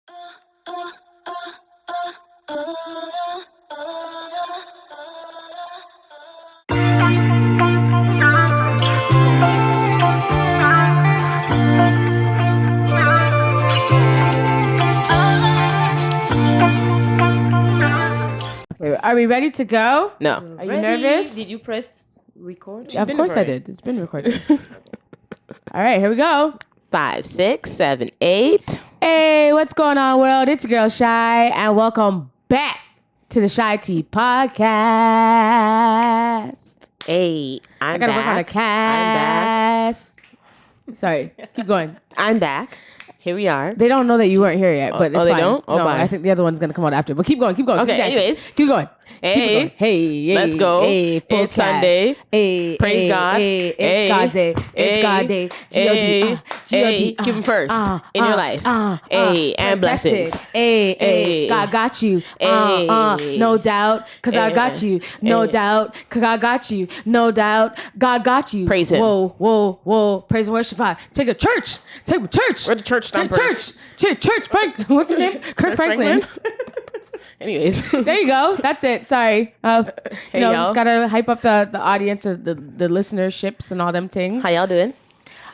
Okay, are we ready to go? No. Are you nervous? Did you press record? Of course I did. It's been recorded. All right, here we go. 5, 6, 7, 8. Hey, what's going on, world? It's your girl Shy, and welcome back to the CheyTea podcast. Hey, I gotta work on a cast. Sorry, keep going. I'm back. Here we are. They don't know that you weren't here yet, but it's they fine. don't? Oh, no, bye. I think the other one's gonna come out after. But keep going. Okay, anyways. Keep going. Hey. Hey, Let's go. Hey, full It's cast. Sunday. Hey, Praise hey, God. Hey, it's Hey. God's day. It's Hey. God day. Hey. G-O-D. Hey. Keep him first in your life. Hey, and blessings. Hey, Hey. God got you. Hey. No doubt, cause I got you. No Hey. doubt, cause I got you. No doubt, God got you. Praise him. Whoa. Praise and worship. Take a church. We're the church stompers. Church. Frank. What's his name? Kirk Franklin. Anyways. There you go. That's it. Sorry. Hey, just y'all. gotta hype up the audience, the listenerships and all them things. How y'all doing?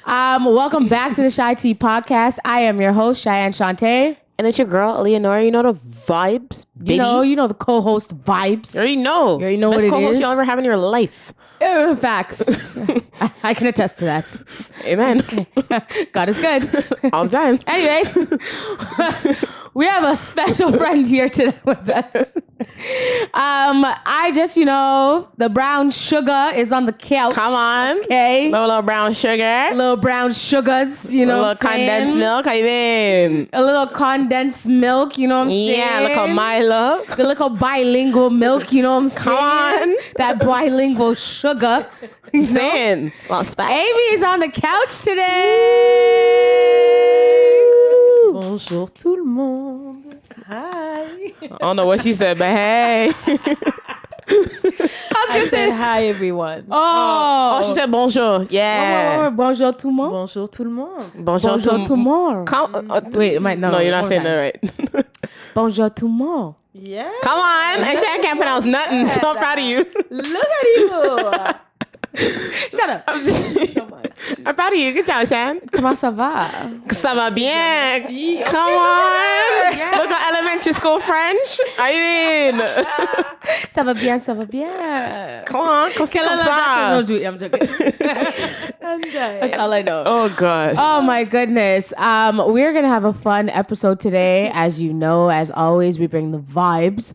Welcome back to the CheyTea podcast. I am your host, Cheyenne Shantae. And it's your girl, Eleonora. You know the vibes, baby? You know the co-host vibes. You already know. You already know Best what it co-host is. you'll ever have in your life. Facts. I can attest to that. Amen. God is good. All the time. Anyways, we have a special friend here today with us. The brown sugar is on the couch. Come on. Okay. Little brown sugar. Little brown sugars, A little condensed milk. How you been? A little condensed milk, you know what I'm saying? Yeah, little Milo. The little bilingual milk, you know what I'm saying? Come on. That bilingual sugar. You know? Saying. Well, spice. Amy is on the couch today. Bonjour tout le monde. Hi. I don't know what she said, but hey. I said hi everyone. Oh, she said bonjour. Yeah. Bonjour tout le monde. Bonjour tout le monde. Bonjour, Bonjour tout le monde. Wait, no, you're not one saying time. that right. Bonjour tout le monde. Yeah. Come on. Actually, I can't pronounce nothing. So I'm proud of you. Look at you. Shut up. I'm proud of you. Good job, Shan. Comment ça va? Ça va bien. Merci. Come on. Yeah. Look at elementary school French. I mean. Ça va bien, ça va bien. Come on. Comme ça. I'm joking. That's all I know. Oh, gosh. Oh my goodness. We're gonna have a fun episode today. As you know, as always, we bring the vibes.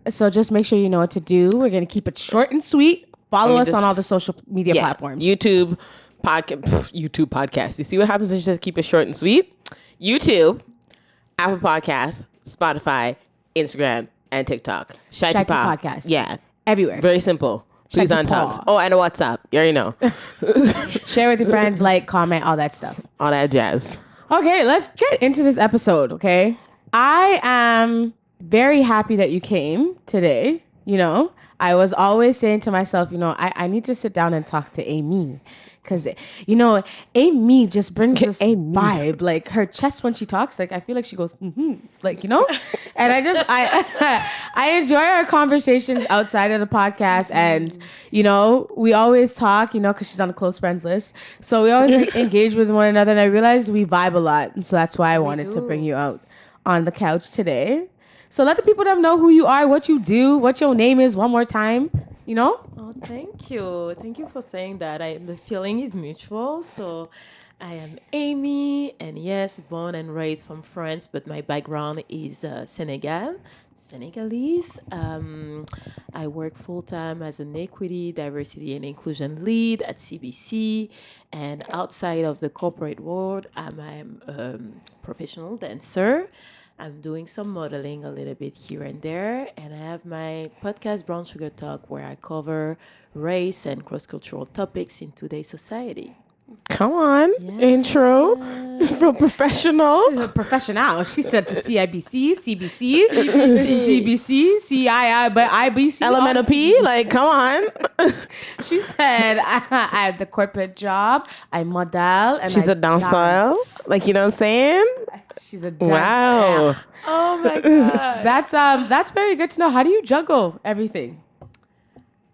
So just make sure you know what to do. We're gonna keep it short and sweet. Follow us on all the social media platforms. YouTube podcast. You see what happens if you just keep it short and sweet? YouTube, Apple Podcasts, Spotify, Instagram, and TikTok. CheyTea podcast. Yeah. Everywhere. Very simple. Please CheyTea on talks. Paw. Oh, and a WhatsApp. You already know. Share with your friends, like, comment, all that stuff. All that jazz. Okay, let's get into this episode, okay? I am very happy that you came today. I was always saying to myself, I need to sit down and talk to Amy. Because, Amy just brings this vibe. Like, her chest when she talks, like, I feel like she goes, And I enjoy our conversations outside of the podcast. And, we always talk, because she's on the close friends list. So we always engage with one another. And I realized we vibe a lot. And so that's why I wanted to bring you out on the couch today. So let the people know who you are, what you do, what your name is one more time, Oh, thank you. Thank you for saying that. The feeling is mutual. So I am Amy, and yes, born and raised from France, but my background is Senegalese. I work full-time as an equity, diversity, and inclusion lead at CBC. And outside of the corporate world, I'm a professional dancer. I'm doing some modeling a little bit here and there. And I have my podcast, Brown Sugar Talk, where I cover race and cross-cultural topics in today's society. Come on. Yeah. Intro. From professional. She's a professional. She said the CIBC, CBC, CBC, CII, but IBC. Elemental P. Like, come on. She said, I have the corporate job. I model. And She's I a dancer. dance. Like, you know what I'm saying? She's a dancer. Wow. Oh my god. That's very good to know. How do you juggle everything?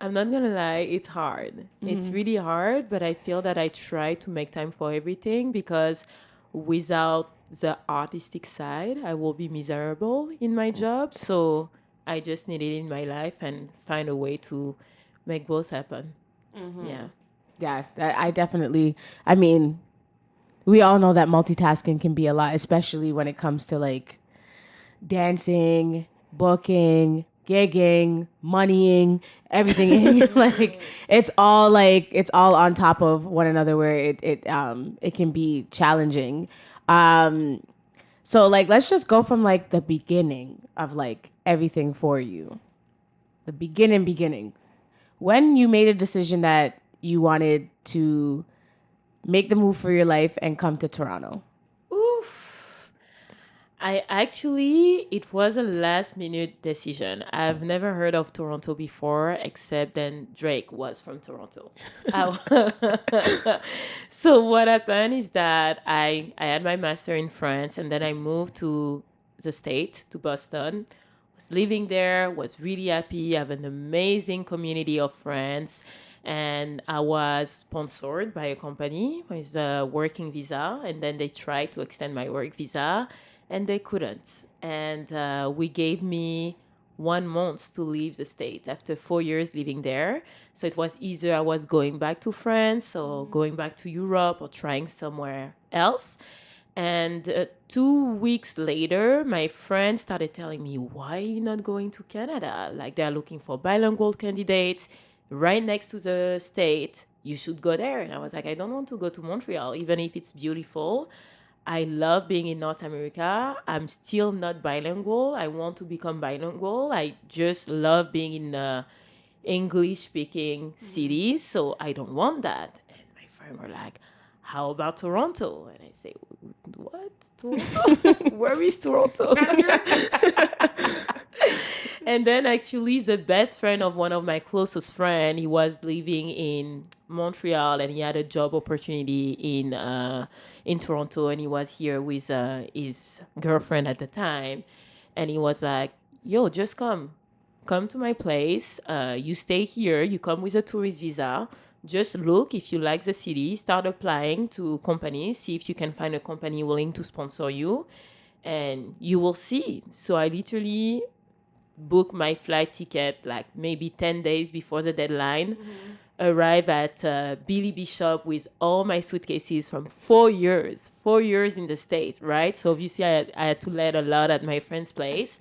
I'm not gonna lie, it's hard. It's really hard, but I feel that I try to make time for everything because without the artistic side, I will be miserable in my job. So I just need it in my life and find a way to make both happen. Yeah. Yeah, I definitely. I mean, we all know that multitasking can be a lot, especially when it comes to like dancing, booking, gigging, moneying, everything. Like it's all on top of one another where it can be challenging. So like let's just go from like the beginning of like everything for you. The beginning. When you made a decision that you wanted to make the move for your life and come to Toronto. Oof. It was a last minute decision. I've never heard of Toronto before, except then Drake was from Toronto. So what happened is that I had my master in France and then I moved to the state, to Boston. Was living there, was really happy, have an amazing community of friends. And I was sponsored by a company with a working visa, and then they tried to extend my work visa, and they couldn't. And we gave me 1 month to leave the state after 4 years living there. So it was either I was going back to France or going back to Europe or trying somewhere else. And 2 weeks later, my friend started telling me, why are you not going to Canada? Like they're looking for bilingual candidates right next to the state. You should go there. And I was like, I don't want to go to Montreal, even if it's beautiful. I love being in North America. I'm still not bilingual. I want to become bilingual. I just love being in English speaking cities. So I don't want that. And my friends were like, how about Toronto? And I say, what? Toronto? Where is Toronto? And then actually the best friend of one of my closest friend, he was living in Montreal and he had a job opportunity in Toronto, and he was here with his girlfriend at the time, and he was like, yo, just come to my place, you stay here, you come with a tourist visa, just look if you like the city, start applying to companies, see if you can find a company willing to sponsor you, and you will see. So I literally book my flight ticket like maybe 10 days before the deadline, arrive at Billy Bishop with all my suitcases from 4 years in the States, right? So obviously I had to let a lot at my friend's place.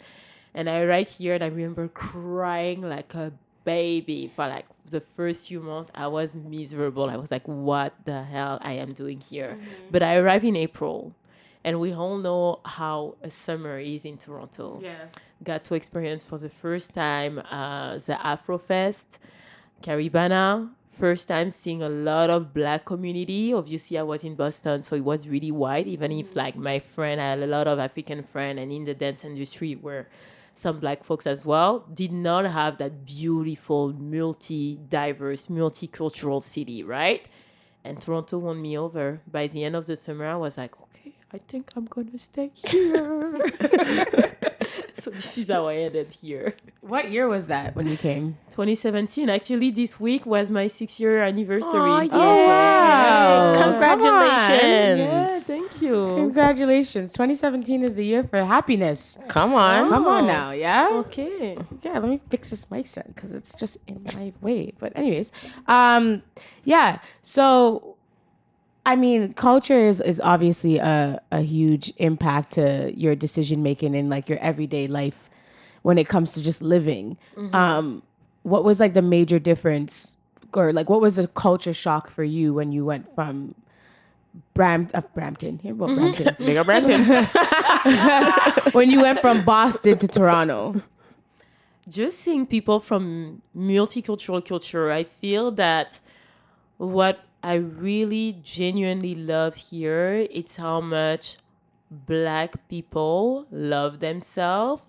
And I arrived here and I remember crying like a baby for like the first few months. I was miserable. I was like, what the hell I am doing here? But I arrived in April. And we all know how a summer is in Toronto. Yeah. Got to experience for the first time the Afrofest, Caribana. First time seeing a lot of black community. Obviously, I was in Boston, so it was really white. Even if like my friend, I had a lot of African friends, and in the dance industry were some black folks as well. Did not have that beautiful, multi-diverse, multicultural city, right? And Toronto won me over. By the end of the summer, I was like, okay, I think I'm gonna stay here. So this is how I ended here. What year was that when you came? 2017. Actually, this week was my 6-year anniversary. Aw, in yay. Toronto. wow. Yeah. Congratulations. Yeah, thank you. Congratulations. 2017 is the year for happiness. Come on. Come on now, yeah? Okay. Yeah, let me fix this mic stand because it's just in my way. But anyways, yeah. So, I mean, culture is obviously a huge impact to your decision making in like your everyday life when it comes to just living. What was like the major difference, or like what was the culture shock for you when you went from Brampton? Here, well, Brampton. Big up Brampton. When you went from Boston to Toronto. Just seeing people from multicultural culture, I feel that what I really genuinely love here, it's how much Black people love themselves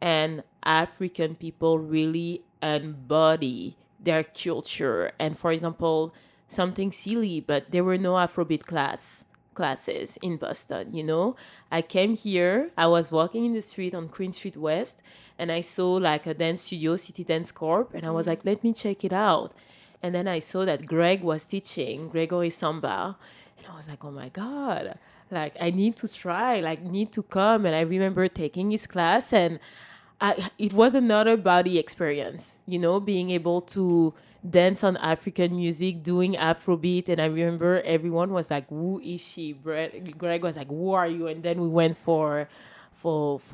and African people really embody their culture. And for example, something silly, but there were no Afrobeat classes in Boston, you know? I came here, I was walking in the street on Queen Street West, and I saw like a dance studio, City Dance Corp, and I was like, let me check it out. And then I saw that Greg was teaching Gregory Samba, and I was like, oh my God, like I need to try, like need to come. And I remember taking his class, and it was another body experience, you know, being able to dance on African music, doing Afrobeat. And I remember everyone was like, who is she? Greg was like, who are you? And then we went for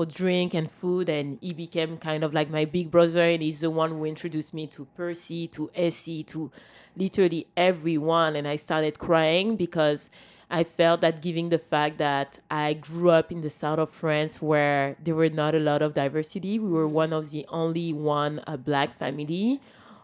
drink and food, and he became kind of like my big brother, and he's the one who introduced me to Percy, to Essie, to literally everyone. And I started crying because I felt that, given the fact that I grew up in the south of France where there were not a lot of diversity, we were one of the only one a Black family,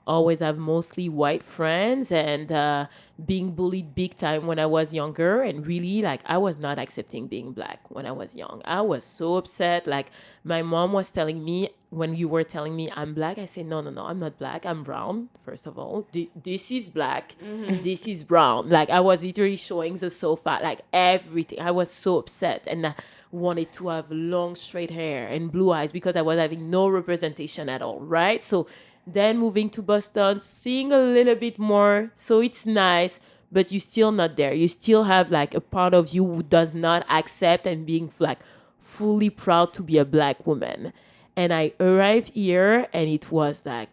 always have mostly white friends, and being bullied big time when I was younger. And really, like, I was not accepting being Black when I was young. I was so upset. Like, my mom was telling me, when you were telling me I'm Black, I said, no, no, no, I'm not Black. I'm brown, first of all. This is Black. This is brown. Like, I was literally showing the sofa, like everything. I was so upset. And I wanted to have long, straight hair and blue eyes because I was having no representation at all, right? So then moving to Boston, seeing a little bit more. So it's nice, but you're still not there. You still have like a part of you who does not accept and being like fully proud to be a Black woman. And I arrived here, and it was like,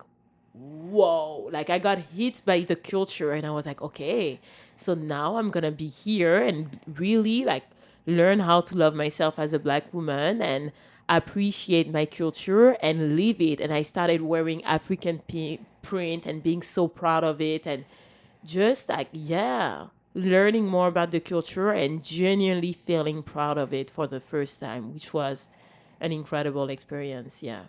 whoa, like I got hit by the culture, and I was like, okay, so now I'm gonna be here and really like learn how to love myself as a Black woman and appreciate my culture and live it. And I started wearing African print and being so proud of it, and just like, yeah, learning more about the culture and genuinely feeling proud of it for the first time, which was an incredible experience. Yeah.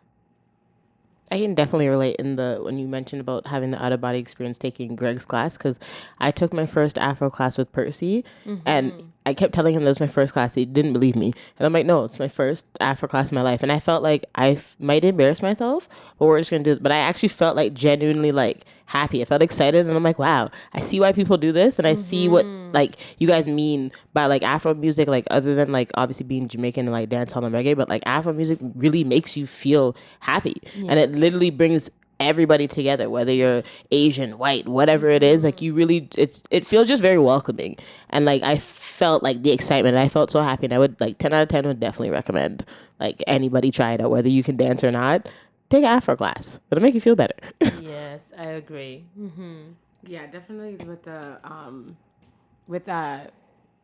I can definitely relate in the when you mentioned about having the out of body experience taking Greg's class, because I took my first Afro class with Percy, and I kept telling him that was my first class. He didn't believe me, and I'm like, no, it's my first Afro class in my life, and I felt like might embarrass myself, but we're just gonna do it. But I actually felt like genuinely like happy. I felt excited, and I'm like, wow, I see why people do this, and I see what like you guys mean by like Afro music, like other than like obviously being Jamaican and like dancehall and reggae, but like Afro music really makes you feel happy, and it literally brings everybody together, whether you're Asian, white, whatever it is. Like you really, it feels just very welcoming, and like I felt like the excitement. And I felt so happy, and I would like 10 out of 10 would definitely recommend like anybody try it out, whether you can dance or not. Take an Afro class. It'll make you feel better. Yes, I agree. Yeah, definitely with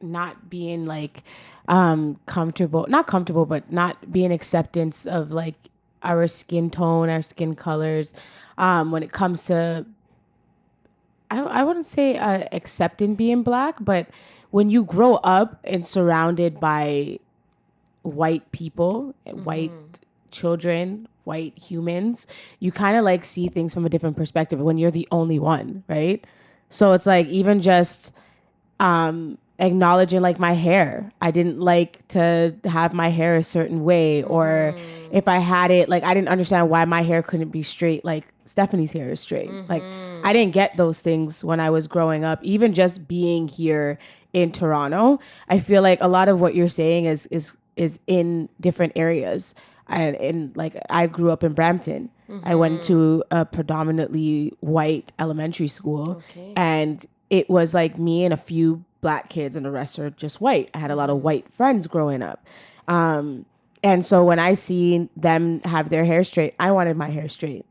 not being like comfortable, not comfortable, but not being acceptance of like our skin tone, our skin colors. When it comes to, I wouldn't say accepting being Black, but when you grow up and surrounded by white people, white children, white humans, you kind of like see things from a different perspective when you're the only one, right? So it's like even just acknowledging like my hair. I didn't like to have my hair a certain way, or if I had it, like I didn't understand why my hair couldn't be straight like Stephanie's hair is straight. Like I didn't get those things when I was growing up. Even just being here in Toronto, I feel like a lot of what you're saying is in different areas. And like I grew up in Brampton. I went to a predominantly white elementary school, and it was like me and a few Black kids, and the rest are just white. I had a lot of white friends growing up. And so when I seen them have their hair straight, I wanted my hair straight.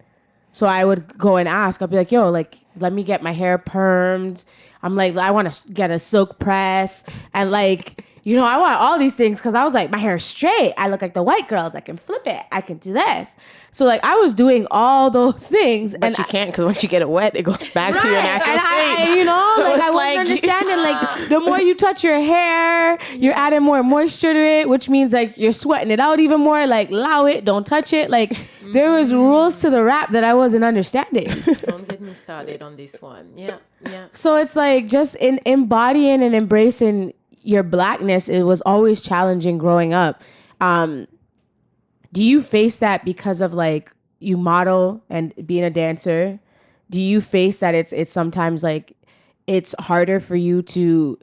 So I would go and ask. I'll be like, yo, like, let me get my hair permed. I'm like, I want to get a silk press. And like, you know, I want all these things because I was like, my hair is straight. I look like the white girls. I can flip it. I can do this. So like, I was doing all those things. But you can't, because once you get it wet, it goes back to your natural state. You know, like I wasn't understanding. Like the more you touch your hair, you're adding more moisture to it, which means like you're sweating it out even more. Like allow it, don't touch it. Like there was rules to the rap that I wasn't understanding. Don't get me started on this one. Yeah, yeah. So it's like just in embodying and embracing your blackness, it was always challenging growing up. Do you face that because of like you model and being a dancer? Do you face that it's sometimes like it's harder for you to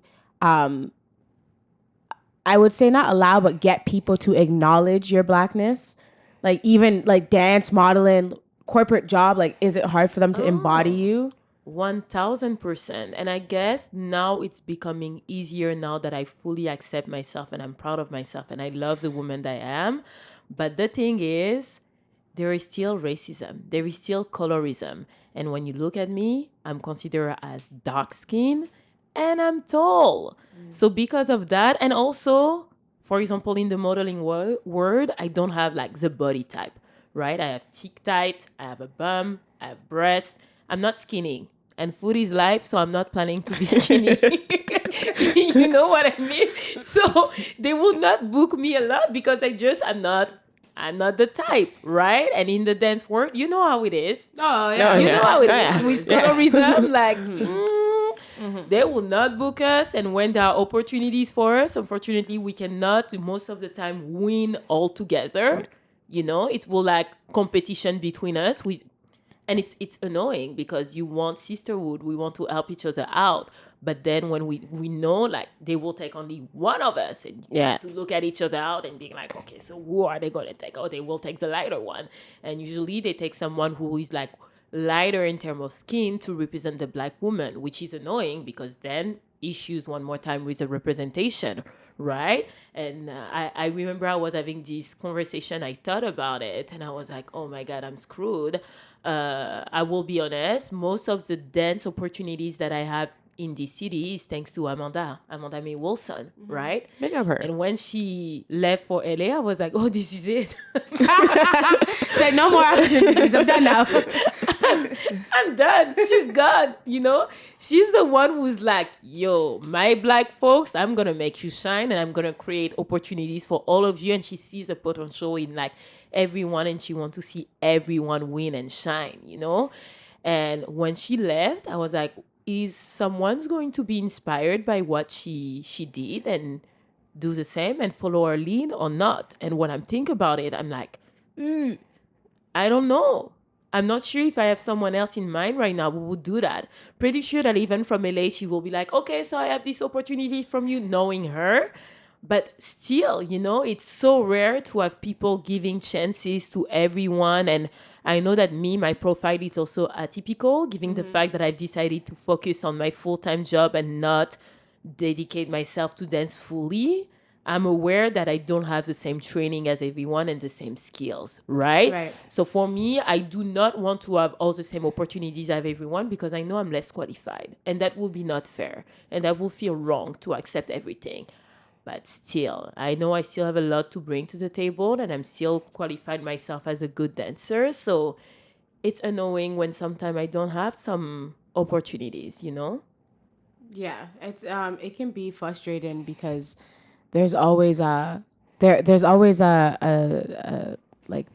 I would say not allow but get people to acknowledge your blackness? Like even like dance, modeling, corporate job, like is it hard for them to embody you? 1000%. And I guess now it's becoming easier now that I fully accept myself and I'm proud of myself and I love the woman that I am. But the thing is, there is still racism. There is still colorism. And when you look at me, I'm considered as dark skinned and I'm tall. So because of that, and also, for example, in the modeling world, I don't have like the body type, right? I have thick tight, I have a bum, I have breast. I'm not skinny. And food is life, so I'm not planning to be skinny. You know what I mean? So they will not book me a lot because I'm not the type, right? And in the dance world, you know how it is. Oh You know how it is. Yeah. With colorism, like they will not book us. And when there are opportunities for us, unfortunately, we cannot most of the time win all together. You know, it will like competition between us. And it's annoying because you want sisterhood. We want to help each other out. But then when we know like they will take only one of us and you have to look at each other out and be like, okay, so who are they going to take? Oh, they will take the lighter one. And usually they take someone who is like lighter in terms of skin to represent the black woman, which is annoying because then issues one more time with the representation, right? And I remember I was having this conversation. I thought about it and I was like, oh my God, I'm screwed. I will be honest, most of the dance opportunities that I have in this city is thanks to Amanda May Wilson, right? Big up her. And when she left for LA, I was like, oh, this is it. She's like, no more opportunities. I'm done now. I'm done. She's gone. You know, she's the one who's like, yo, my black folks, I'm going to make you shine and I'm going to create opportunities for all of you. And she sees a potential in like everyone and she wants to see everyone win and shine, you know? And when she left, I was like, is someone's going to be inspired by what she did and do the same and follow her lead or not? And when I'm thinking about it, I'm like, I don't know. I'm not sure if I have someone else in mind right now who would do that. Pretty sure that even from LA, she will be like, okay, so I have this opportunity from you, knowing her. But still, you know, it's so rare to have people giving chances to everyone. And I know that my profile is also atypical, given the fact that I've decided to focus on my full-time job and not dedicate myself to dance fully. I'm aware that I don't have the same training as everyone and the same skills, right? Right. So for me, I do not want to have all the same opportunities as everyone because I know I'm less qualified. And that will be not fair. And that will feel wrong to accept everything. But still, I know I still have a lot to bring to the table and I'm still qualified myself as a good dancer. So it's annoying when sometimes I don't have some opportunities, you know? Yeah, it's it can be frustrating because there's always there's always a like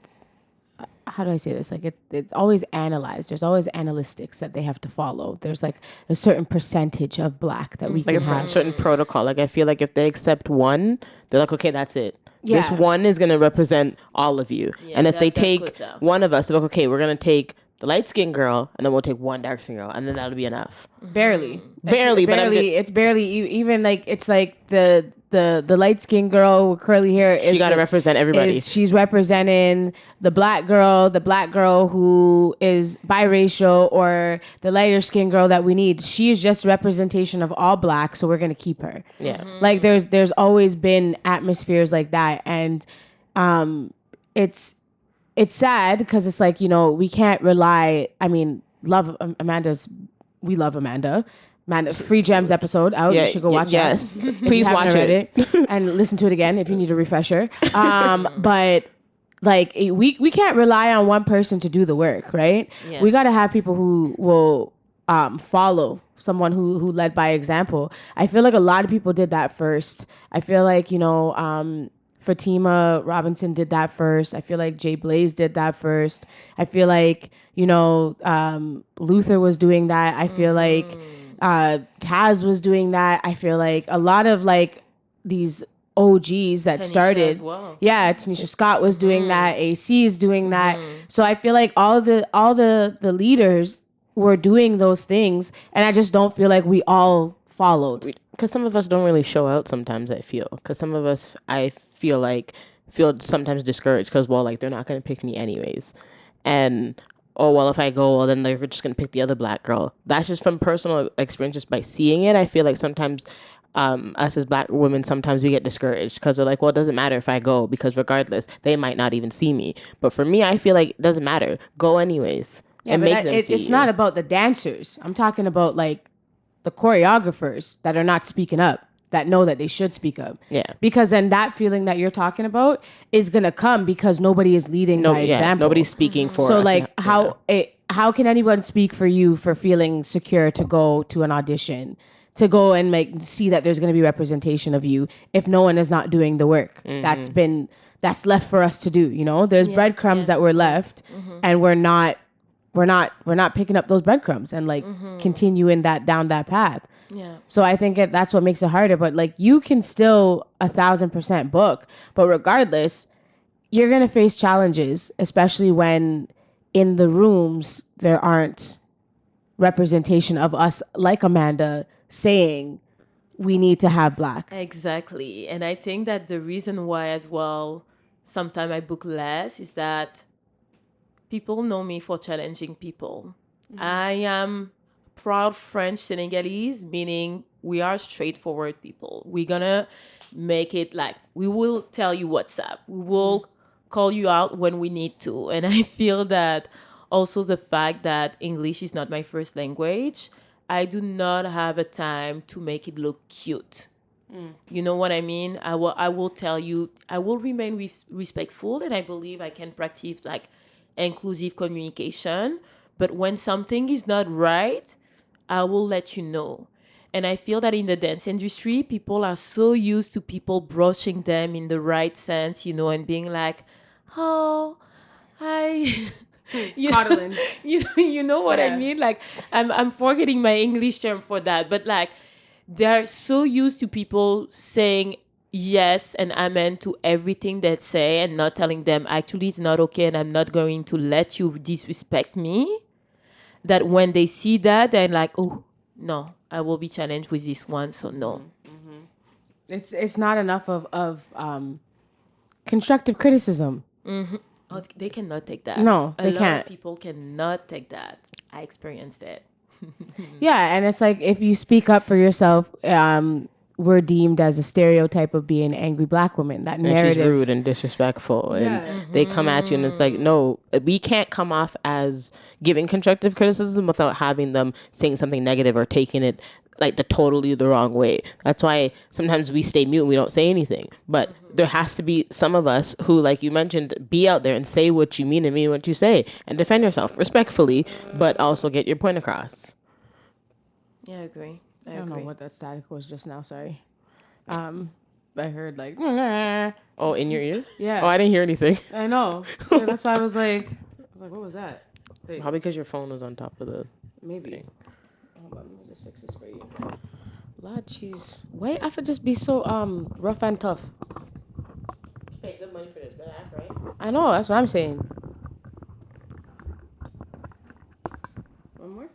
how do I say this? Like it's always analyzed. There's always analytics that they have to follow. There's like a certain percentage of black that we Like can have. a certain protocol. Like I feel like if they accept one, they're like, okay, that's it. Yeah. This one is gonna represent all of you. Yeah, and if they that take could tell. one of us, they're like, okay, we're gonna take the light skinned girl and then we'll take one dark skinned girl and then that'll be enough. Barely. Barely, but I'm barely. It's barely even like it's like the light skinned girl with curly hair is You gotta like, represent everybody. she's representing the black girl who is biracial or the lighter skinned girl that we need. She is just representation of all black, so we're gonna keep her. Yeah. Like there's always been atmospheres like that, and it's sad because it's like, you know, we can't rely. I mean, we love Amanda. Free Gems episode out. Yeah, You should go watch yes. it. If Please you haven't watch read it. and listen to it again if you need a refresher. But like we can't rely on one person to do the work, right? Yeah. We got to have people who will follow someone who led by example. I feel like a lot of people did that first. I feel like, you know, Fatima Robinson did that first. I feel like Jay Blaze did that first. I feel like, Luther was doing that. I feel like Taz was doing that. I feel like a lot of like these OGs that Tanisha started. as well. Yeah, Tanisha Scott was doing that. AC is doing that. So I feel like all the leaders were doing those things, and I just don't feel like we all followed. Because some of us don't really show out sometimes, I feel. Because some of us, I feel sometimes discouraged because, well, like, they're not going to pick me anyways. And, oh, well, if I go, well, then they're just going to pick the other black girl. That's just from personal experience, just by seeing it. I feel like sometimes us as black women, sometimes we get discouraged because they're like, well, it doesn't matter if I go because regardless, they might not even see me. But for me, I feel like it doesn't matter. Go anyways. Yeah, and but make them see it's you. not about the dancers. I'm talking about like the choreographers that are not speaking up, that know that they should speak up. Yeah. Because then that feeling that you're talking about is gonna come because nobody is leading by example. Nobody's speaking for us. So like how can anyone speak for you for feeling secure to go to an audition, to go and see that there's gonna be representation of you if no one is not doing the work that's left for us to do? There's breadcrumbs that were left, and we're not picking up those breadcrumbs and like continuing down that path. Yeah. So I think that's what makes it harder. But like you can still 1,000% book, but regardless, you're gonna face challenges, especially when in the rooms there aren't representation of us, like Amanda saying we need to have black. Exactly. And I think that the reason why as well sometimes I book less is that people know me for challenging people. I am proud French Senegalese, meaning we are straightforward people. We're gonna make it like, we will tell you what's up. We will call you out when we need to. And I feel that also the fact that English is not my first language, I do not have a time to make it look cute. You know what I mean? I will tell you, I will remain respectful, and I believe I can practice like inclusive communication. But when something is not right, I will let you know. And I feel that in the dance industry, people are so used to people brushing them in the right sense, and being like, oh, hi. Coddling. You know what I mean? Like, I'm forgetting my English term for that, but like, they're so used to people saying yes and amen to everything they say and not telling them, actually, it's not okay and I'm not going to let you disrespect me, that when they see that, they're like, oh, no, I will be challenged with this one, so no. It's not enough of constructive criticism. Oh, they cannot take that. No, they A lot can't. of people cannot take that. I experienced it. Yeah, and it's like if you speak up for yourself, we're deemed as a stereotype of being an angry black woman. That And narrative. she's rude and disrespectful, and they come at you, and it's like, no, we can't come off as giving constructive criticism without having them saying something negative or taking it like the wrong way. That's why sometimes we stay mute and we don't say anything. But there has to be some of us who, like you mentioned, be out there and say what you mean and mean what you say and defend yourself respectfully, but also get your point across. Yeah, I agree. I don't know what that static was just now. Sorry. I heard like. Oh, in your ear? Yeah. Oh, I didn't hear anything. I know. Yeah, that's why I was like, what was that? Wait, Probably because your phone was on top of the maybe. thing. Hold on, let me just fix this for you. Lord, jeez. Why I have just be so rough and tough? Pay good money for this, better act right. I know. That's what I'm saying. One more.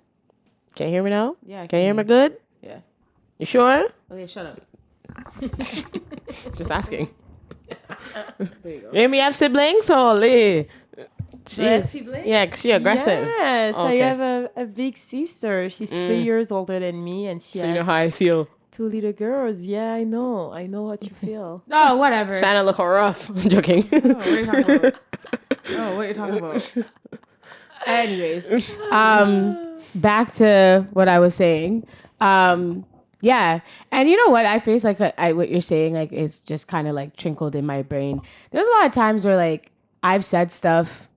Can you hear me now? Yeah. I Can you hear me good? Yeah. You sure? Oh yeah. Shut up. Just asking. There you go. Amy, have siblings? Holy. have Jeez. siblings? Yeah, she aggressive. Yes, Okay. I have a big sister. She's 3 years older than me, and she So has you know how I feel. 2 little girls. Yeah, I know what you feel. Oh, whatever. Trying to look rough. I'm joking. Oh, what are you talking about? Oh, what are you talking about? Anyways, back to what I was saying. Yeah, and you know what? I face like what you're saying, like it's just kind of like trickled in my brain. There's a lot of times where like I've said stuff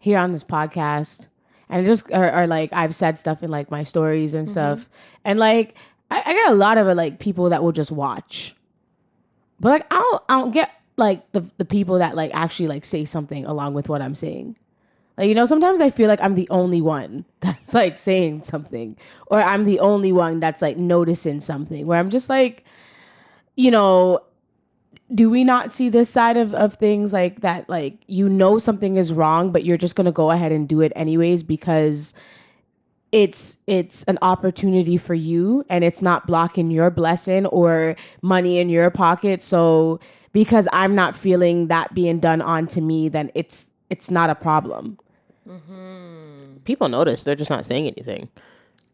here on this podcast, and it just or like I've said stuff in like my stories and stuff, and like I got a lot of like people that will just watch, but like I don't get like the people that like actually like say something along with what I'm saying. Like, you know, sometimes I feel like I'm the only one that's like saying something, or I'm the only one that's like noticing something, where I'm just like, you know, do we not see this side of things, like that, like, you know, something is wrong, but you're just going to go ahead and do it anyways because it's an opportunity for you and it's not blocking your blessing or money in your pocket. So because I'm not feeling that being done onto me, then it's not a problem. People notice, they're just not saying anything.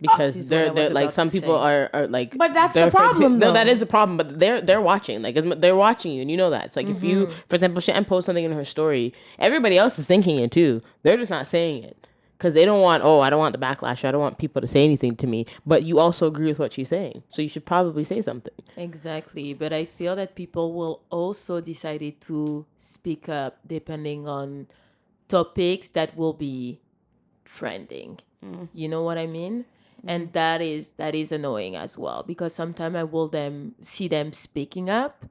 This Because is what I they're was like, about some to people say. are like, But that's they're the afraid to- problem, no, that though. is the problem. But they're watching, like, they're watching you, and you know that. It's like, if you, for example, Shan posts something in her story, everybody else is thinking it too. They're just not saying it because they don't want, I don't want the backlash. I don't want people to say anything to me. But you also agree with what she's saying, so you should probably say something. Exactly, but I feel that people will also decide to speak up depending on topics that will be trending. You know what I mean? And that is annoying as well, because sometimes I will see them speaking up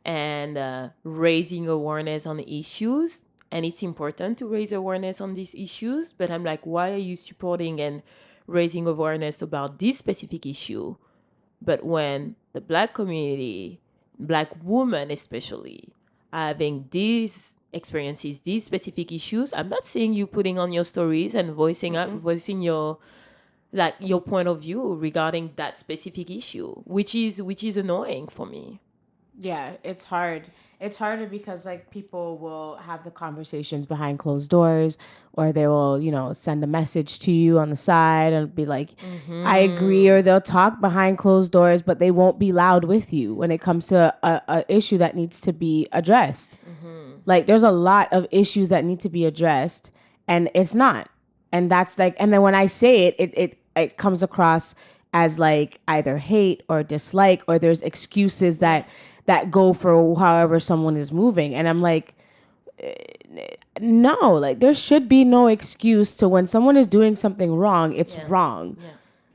and raising awareness on issues, and it's important to raise awareness on these issues, but I'm like, why are you supporting and raising awareness about this specific issue? But when the Black community, Black women especially, are having these experiences, these specific issues, I'm not seeing you putting on your stories and voicing your, like, your point of view regarding that specific issue, which is annoying for me. Yeah, it's hard. It's harder because like people will have the conversations behind closed doors, or they will, you know, send a message to you on the side and be like, I agree, or they'll talk behind closed doors, but they won't be loud with you when it comes to a issue that needs to be addressed. Like, there's a lot of issues that need to be addressed, and it's not. And that's like, and then when I say it, it comes across as like either hate or dislike, or there's excuses that go for however someone is moving. And I'm like, no, like, there should be no excuse to when someone is doing something wrong, it's wrong. Yeah.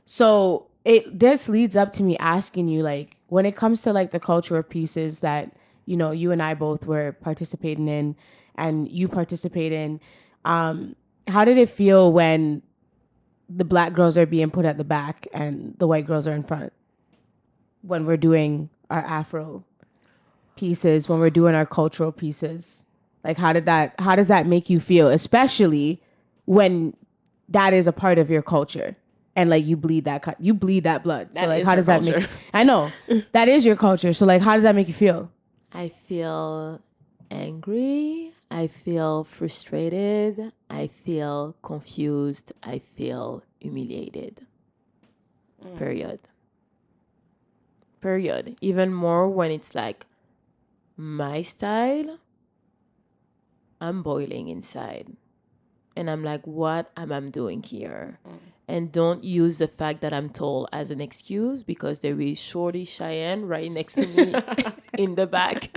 So this leads up to me asking you, like, when it comes to like the cultural pieces that, you know, you and I both were participating in and you participate in, how did it feel when the Black girls are being put at the back and the white girls are in front when we're doing our Afro pieces, when we're doing our cultural pieces? Like, how does that make you feel, especially when that is a part of your culture and like you bleed that blood? So like, how does that make, I know that is your culture, so like, how does that make you feel? I feel angry, I feel frustrated, I feel confused, I feel humiliated. Period. Even more when it's like my style, I'm boiling inside. And I'm like, what am I doing here? And don't use the fact that I'm tall as an excuse, because there is Shorty Cheyenne right next to me in the back.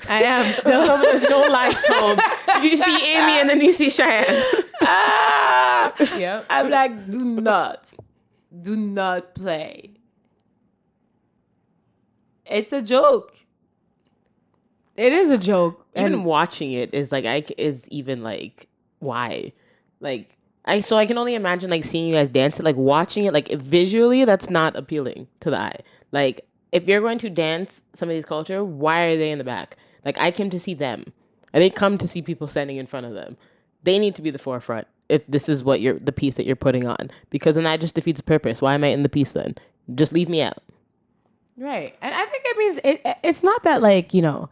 I am still. There's no lies told. You see Amy and then you see Cheyenne. Yep. I'm like, do not play. It's a joke. It is a joke. Even watching it is like, even like, why? Like, I can only imagine like seeing you guys dance it, like watching it, like visually, that's not appealing to the eye. Like, if you're going to dance some of these culture, why are they in the back? Like, I came to see them. I didn't come to see people standing in front of them. They need to be the forefront if this is what the piece that you're putting on, because then that just defeats the purpose. Why am I in the piece then? Just leave me out. Right. And I think it means it's not that, like, you know,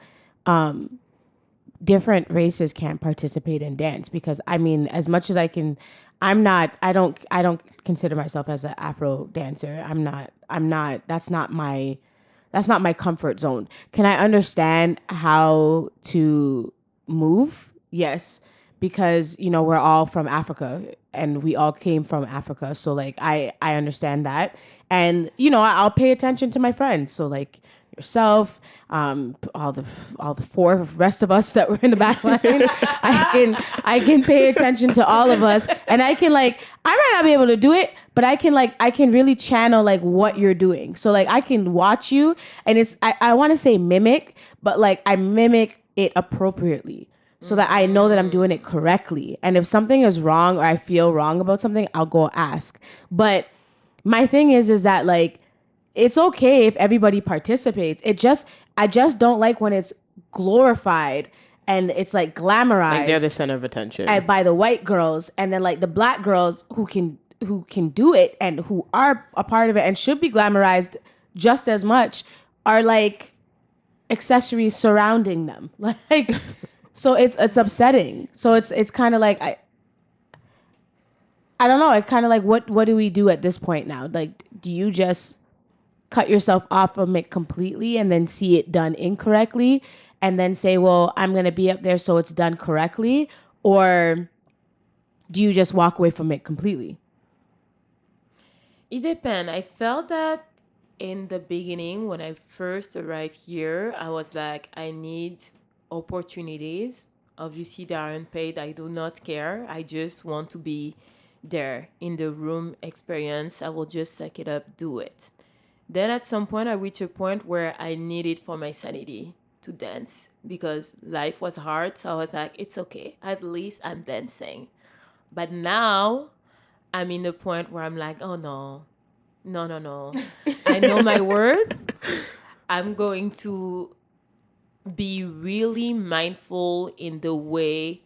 different races can't participate in dance, because I mean, as much as I don't consider myself as an Afro dancer. I'm not, that's not my comfort zone. Can I understand how to move? Yes. Because, you know, we're all from Africa and we all came from Africa. So like, I understand that. And, you know, I'll pay attention to my friends. So like yourself, all the four rest of us that were in the back line, I can pay attention to all of us, and I can, like, I might not be able to do it, but I can really channel like what you're doing. So like, I can watch you, and it's, I want to say mimic, but like I mimic it appropriately so that I know that I'm doing it correctly. And if something is wrong or I feel wrong about something, I'll go ask. But my thing is that like it's okay if everybody participates. I just don't like when it's glorified and it's like glamorized. Like they're the center of attention. And by the white girls, and then like the black girls who can do it and who are a part of it and should be glamorized just as much are like accessories surrounding them. Like so it's upsetting. So it's kind of like I don't know. It kind of like what do we do at this point now? Like, do you just cut yourself off from it completely and then see it done incorrectly and then say, well, I'm going to be up there so it's done correctly? Or do you just walk away from it completely? It depends. I felt that in the beginning when I first arrived here, I was like, I need opportunities. Obviously, they are unpaid. I do not care. I just want to be there in the room experience. I will just suck it up, do it. Then at some point, I reached a point where I needed for my sanity to dance because life was hard. So I was like, it's okay. At least I'm dancing. But now I'm in the point where I'm like, oh no, no, no, no. I know my worth. I'm going to be really mindful in the way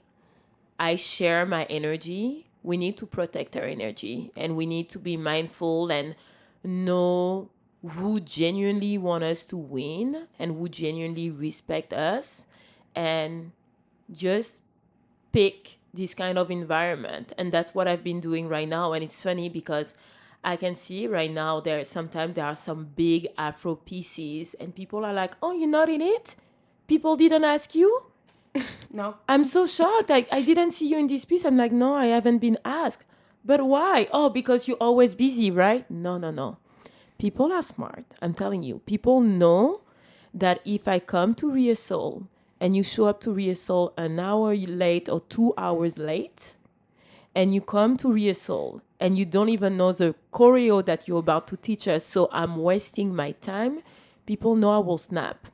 I share my energy. We need to protect our energy and we need to be mindful and know who genuinely want us to win and who genuinely respect us and just pick this kind of environment. And that's what I've been doing right now. And it's funny because I can see right now sometimes there are some big Afro pieces and people are like, oh, you're not in it? People didn't ask you? No. I'm so shocked. I didn't see you in this piece. I'm like, no, I haven't been asked. But why? Oh, because you're always busy, right? No, no, no. People are smart. I'm telling you. People know that if I come to rehearsal and you show up to rehearsal an hour late or 2 hours late, and you come to rehearsal and you don't even know the choreo that you're about to teach us, so I'm wasting my time, people know I will snap.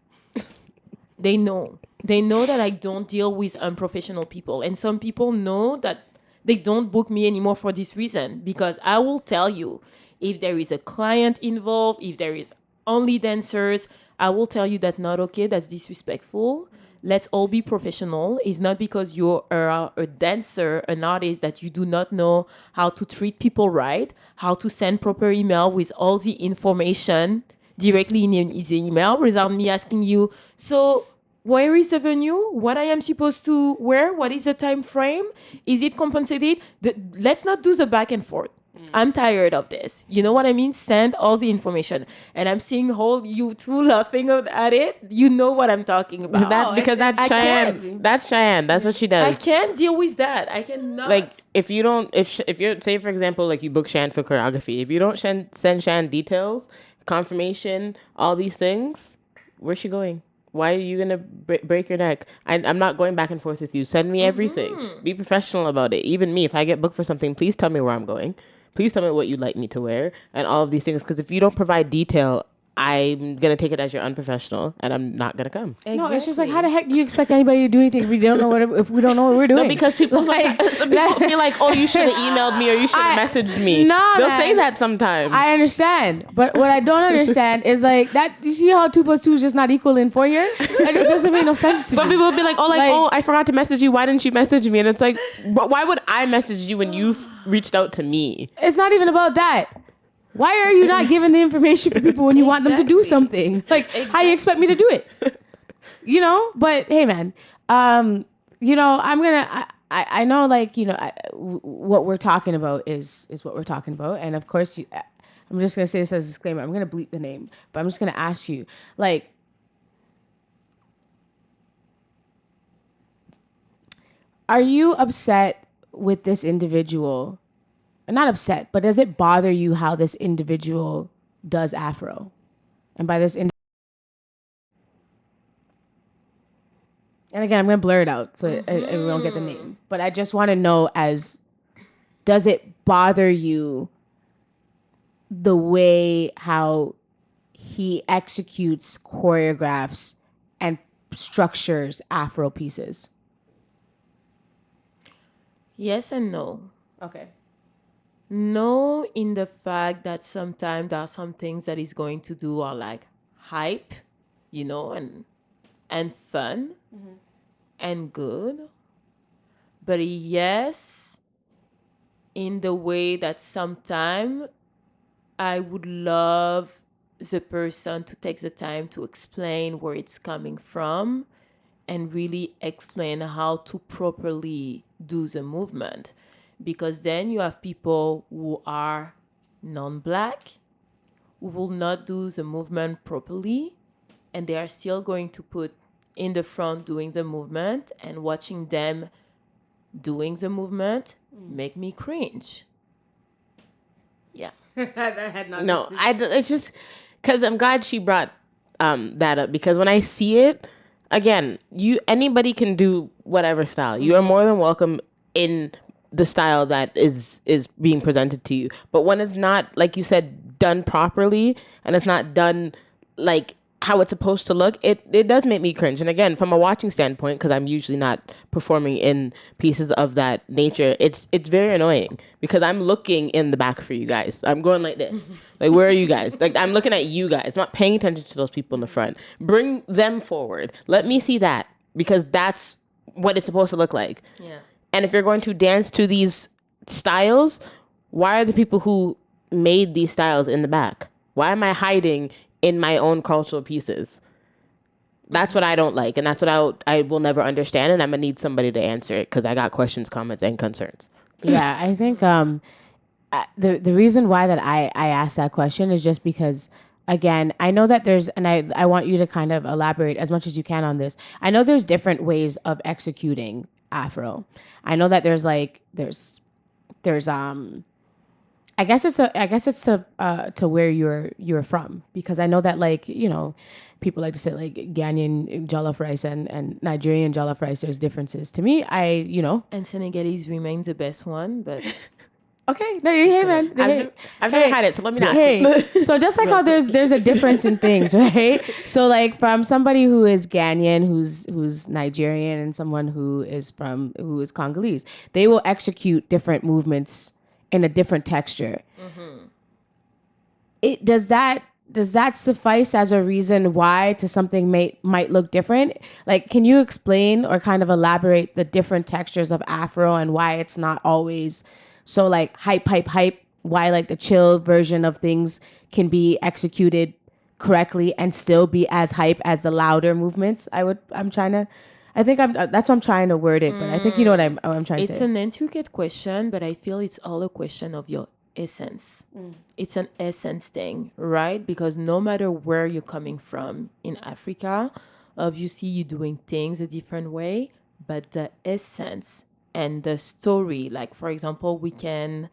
They know. They know that I don't deal with unprofessional people. And some people know that they don't book me anymore for this reason. Because I will tell you, if there is a client involved, if there is only dancers, I will tell you that's not okay, that's disrespectful. Let's all be professional. It's not because you're a dancer, an artist, that you do not know how to treat people right, how to send proper email with all the information directly in the email without me asking you, so where is the venue? What I am supposed to wear? What is the time frame? Is it compensated? Let's not do the back and forth. I'm tired of this. You know what I mean? Send all the information. And I'm seeing you two laughing at it. You know what I'm talking about. That's Cheyenne. That's Cheyenne. That's what she does. I can't deal with that. I cannot. Like if you're say for example like you book Cheyenne for choreography, if you don't send Cheyenne details, confirmation, all these things, where's she going? Why are you gonna break your neck? I'm not going back and forth with you. Send me everything. Be professional about it. Even me, if I get booked for something, please tell me where I'm going. Please tell me what you'd like me to wear and all of these things. Because if you don't provide detail, I'm going to take it as you're unprofessional and I'm not going to come. Exactly. No, it's just like, how the heck do you expect anybody to do anything if we don't know if we don't know what we're doing? No, because people like, some people feel like, oh, you should have emailed me or you should have messaged me. No, they'll say that sometimes. I understand. But what I don't understand is like that. You see how 2 + 2 is just not equal in 4 years? That just doesn't make no sense to Some me. people will be like, oh, I forgot to message you. Why didn't you message me? And it's like, but why would I message you when you've reached out to me? It's not even about that. Why are you not giving the information for people when you want them to do something? Like, how you expect me to do it? You know? But hey, man, you know, I know, like, you know, what we're talking about is what we're talking about. And of course, I'm just going to say this as a disclaimer. I'm going to bleep the name, but I'm just going to ask you, like, are you upset with this individual? Not upset, but does it bother you how this individual does Afro? And by this, and again, I'm going to blur it out so we won't get the name. But I just want to know does it bother you the way how he executes choreographs and structures Afro pieces? Yes and no. Okay. No, in the fact that sometimes there are some things that he's going to do are like hype, and fun and good. But yes, in the way that sometimes I would love the person to take the time to explain where it's coming from and really explain how to properly do the movement. Because then you have people who are non-black, who will not do the movement properly, and they are still going to put in the front doing the movement, and watching them doing the movement make me cringe. Yeah. That had not. No, it's just because I'm glad she brought that up, because when I see it again, anybody can do whatever style. You are more than welcome in the style that is being presented to you. But when it's not, like you said, done properly, and it's not done like how it's supposed to look, it does make me cringe. And again, from a watching standpoint, because I'm usually not performing in pieces of that nature, it's very annoying, because I'm looking in the back for you guys. I'm going like this. Like, where are you guys? Like, I'm looking at you guys, not paying attention to those people in the front. Bring them forward. Let me see that, because that's what it's supposed to look like. Yeah. And if you're going to dance to these styles, why are the people who made these styles in the back? Why am I hiding in my own cultural pieces? That's what I don't like, and that's what I will never understand, and I'm gonna need somebody to answer it, because I got questions, comments, and concerns. Yeah, I think the reason why that I asked that question is just because, again, I know that there's, and I want you to kind of elaborate as much as you can on this. I know there's different ways of executing Afro. I know that there's I guess it's to where you're from, because I know that, like, people like to say like Ghanaian jollof rice and Nigerian jollof rice, there's differences. To me, And Senegalese remains the best one, but okay, no, hey man, I've never had it, so let me not. Hey, so just like how there's a difference in things, right? So like from somebody who is Ghanaian, who's Nigerian, and someone who is Congolese, they will execute different movements in a different texture. Does that suffice as a reason why to something might look different? Like, can you explain or kind of elaborate the different textures of Afro and why it's not always so like hype? Why like the chill version of things can be executed correctly and still be as hype as the louder movements? That's what I'm trying to word it, but I think you know what I'm trying to say. It's an intricate question, but I feel it's all a question of your essence. It's an essence thing, right? Because no matter where you're coming from in Africa, obviously you're doing things a different way, but the essence and the story, like for example, we can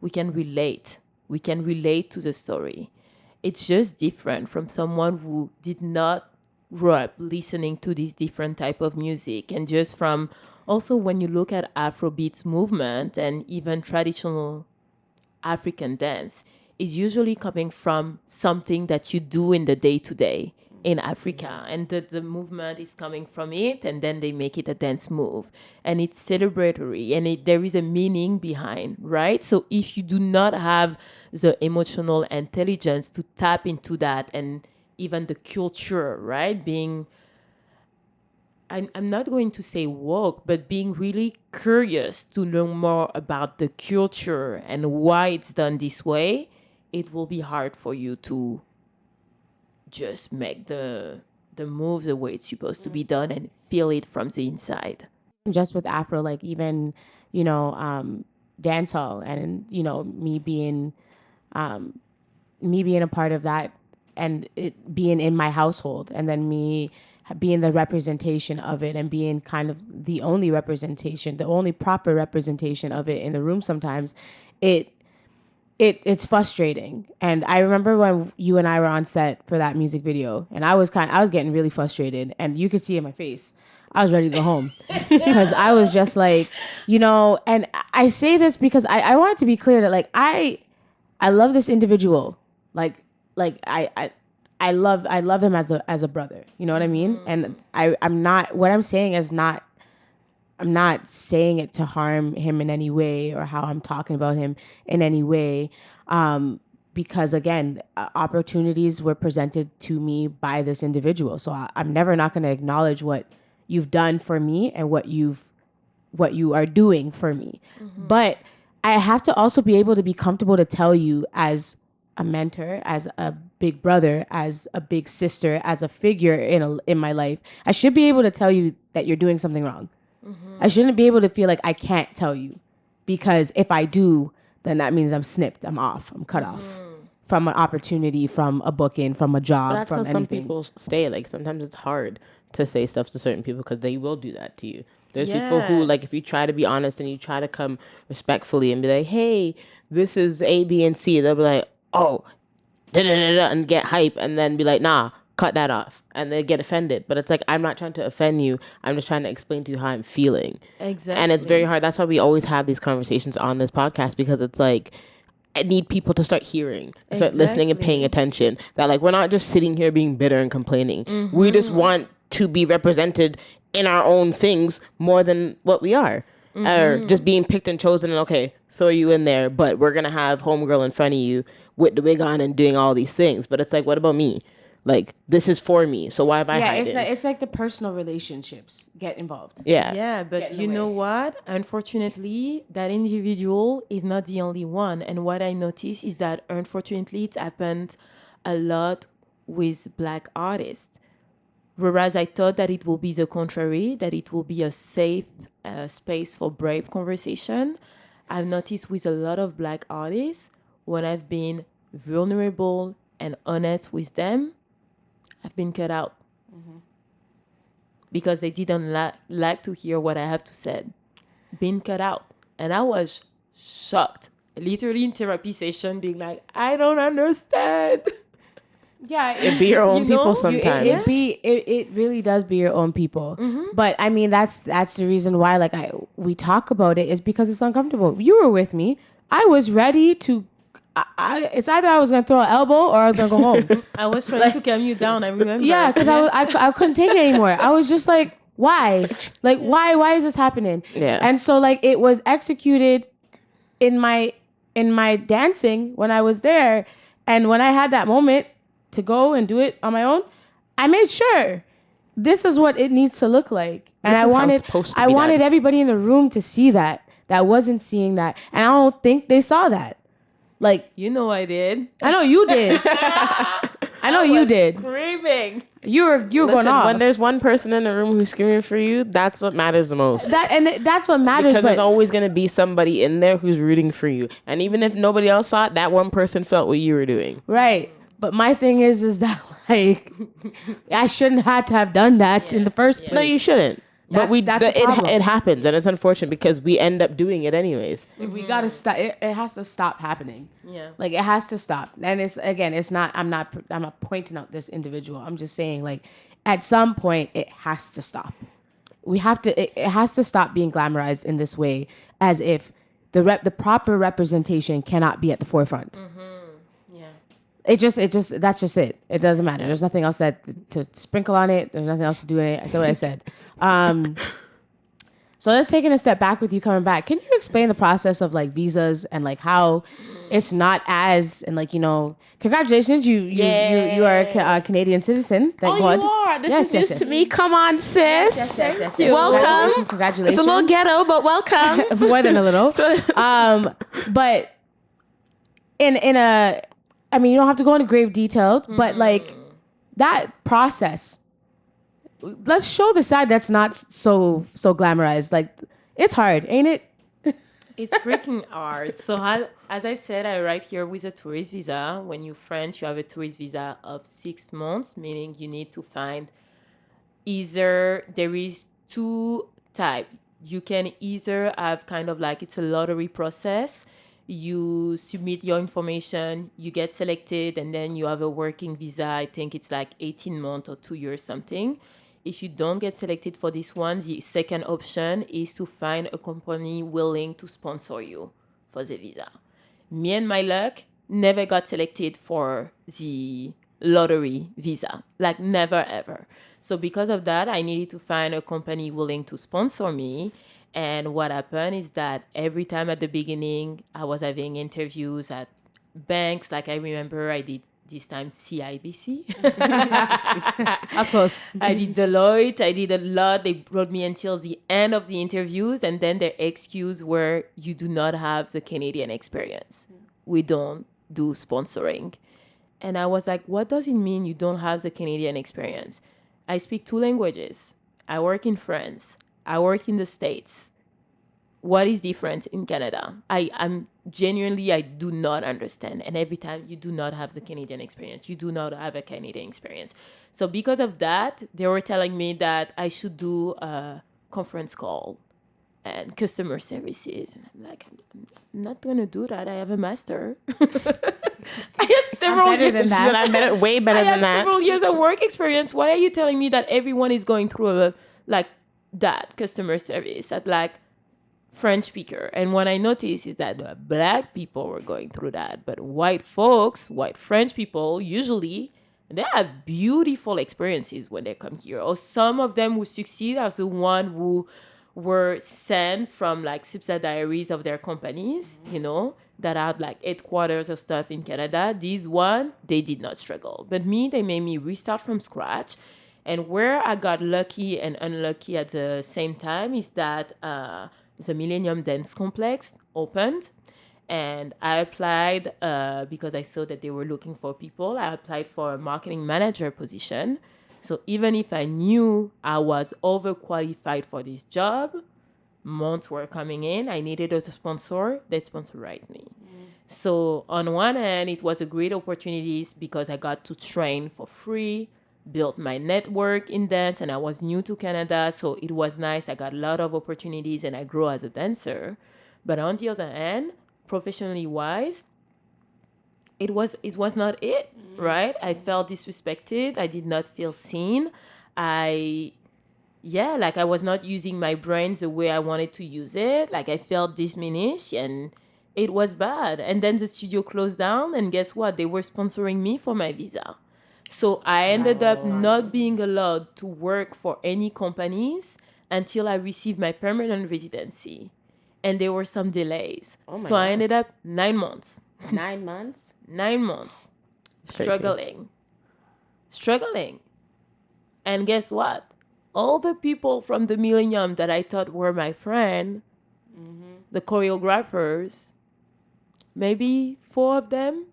relate. We can relate to the story. It's just different from someone who did not grow up listening to this different type of music. And just from also when you look at Afrobeats movement and even traditional African dance, is usually coming from something that you do in the day-to-day in Africa, and the movement is coming from it, and then they make it a dance move, and it's celebratory, and there is a meaning behind, right? So if you do not have the emotional intelligence to tap into that, and even the culture, right, being, I'm not going to say woke, but being really curious to learn more about the culture and why it's done this way, it will be hard for you to just make the move the way it's supposed to be done and feel it from the inside. Just with Afro, like even, dance hall, and, me being a part of that, and it being in my household, and then me being the representation of it, and being kind of the only proper representation of it in the room. Sometimes it's frustrating. And I remember when you and I were on set for that music video, and I was getting really frustrated, and you could see in my face I was ready to go home, because I was just like, and I say this because I want it to be clear that like I love this individual. Like I I love him as a brother. You know what I mean? And I'm not, what I'm saying is not, I'm not saying it to harm him in any way or how I'm talking about him in any way. Because again, opportunities were presented to me by this individual. So I'm never not going to acknowledge what you've done for me and what you are doing for me. But I have to also be able to be comfortable to tell you as a mentor, as a big brother, as a big sister, as a figure in my life. I should be able to tell you that you're doing something wrong. I shouldn't be able to feel like I can't tell you, because if I do, then that means I'm snipped, I'm off, I'm cut off from an opportunity, from a booking, from a job, But that's from how some anything. people stay. Like sometimes it's hard to say stuff to certain people because they will do that to you. There's people who, like, if you try to be honest and you try to come respectfully and be like, hey, this is A, B, and C, they'll be like, oh, da da da da, and get hype, and then be like, nah, cut that off, and they get offended. But it's like, I'm not trying to offend you. I'm just trying to explain to you how I'm feeling. Exactly. And it's very hard. That's why we always have these conversations on this podcast, because it's like, I need people to start hearing, start listening and paying attention. That, like, we're not just sitting here being bitter and complaining. We just want to be represented in our own things more than what we are. Or just being picked and chosen and, okay, throw you in there, but we're going to have homegirl in front of you with the wig on and doing all these things. But it's like, what about me? Like, this is for me. So why am I hiding? It's like the personal relationships get involved. Yeah, but you know what? Unfortunately, that individual is not the only one. And what I noticed is that, unfortunately, it's happened a lot with Black artists. Whereas I thought that it will be the contrary, that it will be a safe space for brave conversation. I've noticed with a lot of Black artists, when I've been vulnerable and honest with them, I've been cut out. Because they didn't like to hear what I have to say. Been cut out. And I was shocked. Literally in therapy session, being like, I don't understand. Yeah, It be your own people sometimes. It really does be your own people. But I mean, that's the reason why, like, we talk about it, is because it's uncomfortable. You were with me. I was ready to. It's either I was gonna throw an elbow or I was gonna go home. I was trying to calm you down. I remember. Yeah, because I couldn't take it anymore. I was just like, why? Like, why is this happening? Yeah. And so, like, it was executed in my dancing when I was there, and when I had that moment to go and do it on my own, I made sure this is what it needs to look like. And I wanted everybody in the room to see that wasn't seeing that. And I don't think they saw that. Like, you know I did. I know you did. I know you did. Screaming. You were going off. When there's one person in the room who's screaming for you, that's what matters the most. That's what matters. Because there's always going to be somebody in there who's rooting for you. And even if nobody else saw it, that one person felt what you were doing. Right. But my thing is that, like, I shouldn't have to have done that in the first place. No, you shouldn't. But it happens, and it's unfortunate because we end up doing it anyways. We gotta stop. It has to stop happening. Yeah, like, it has to stop. And it's not. I'm not pointing out this individual. I'm just saying, like, at some point it has to stop. We have to. It has to stop being glamorized in this way, as if the proper representation cannot be at the forefront. It just that's just it. It doesn't matter. There's nothing else to sprinkle on it. There's nothing else to do in it. I said what I said. So let's take a step back with you coming back. Can you explain the process of, like, visas and, like, how it's not as, and, like, you know, congratulations, you are a Canadian citizen. Thank God. You are. This is news to me. Come on, sis. Yes. Welcome. Congratulations. It's a little ghetto, but welcome. More than a little. But in a, I mean, you don't have to go into grave detail, but, like, that process, let's show the side that's not so glamorized. Like, it's hard, ain't it? It's freaking hard. So as I said, I arrived here with a tourist visa. When you're French, you have a tourist visa of 6 months, meaning you need to find either, there is 2 types. You can either have kind of like, it's a lottery process. You submit your information, you get selected, and then you have a working visa. I think it's like 18 months or 2 years something. If you don't get selected for this one, the second option is to find a company willing to sponsor you for the visa. Me and my luck never got selected for the lottery visa, like never ever. So because of that, I needed to find a company willing to sponsor me. And what happened is that every time at the beginning, I was having interviews at banks. Like I remember I did this time CIBC. That's close. I did Deloitte. I did a lot. They brought me until the end of the interviews, and then their excuse were, "You do not have the Canadian experience. We don't do sponsoring." And I was like, "What does it mean you don't have the Canadian experience? I speak 2 languages. I work in France. I work in the States. What is different in Canada?" I'm genuinely, I do not understand. And every time, you do not have the Canadian experience. You do not have a Canadian experience. So because of that, they were telling me that I should do a conference call and customer services. And I'm like, I'm not going to do that. I have a master. I have several better years. than that. I'm way better I than have that. several years of work experience. Why are you telling me that everyone is going through like that customer service at like French speaker? And what I noticed is that black people were going through that, but white folks, white French people, usually they have beautiful experiences when they come here. Or some of them who succeed are the one who were sent from like subsidiaries of their companies, that had like headquarters or stuff in Canada. These one, they did not struggle. But me, they made me restart from scratch. And where I got lucky and unlucky at the same time is that the Millennium Dance Complex opened. And I applied because I saw that they were looking for people. I applied for a marketing manager position. So even if I knew I was overqualified for this job, months were coming in, I needed a sponsor. They sponsorized me. So on one hand, it was a great opportunity because I got to train for free, built my network in dance, and I was new to Canada. So it was nice. I got a lot of opportunities and I grew as a dancer. But on the other hand, professionally wise, it was not it, right? I felt disrespected. I did not feel seen. I was not using my brain the way I wanted to use it. Like I felt diminished and it was bad. And then the studio closed down and guess what? They were sponsoring me for my visa. So I ended up not being allowed to work for any companies until I received my permanent residency. And there were some delays. So I ended up 9 months. 9 months? 9 months. Crazy. Struggling. And guess what? All the people from the Millennium that I thought were my friend, the choreographers, maybe 4 of them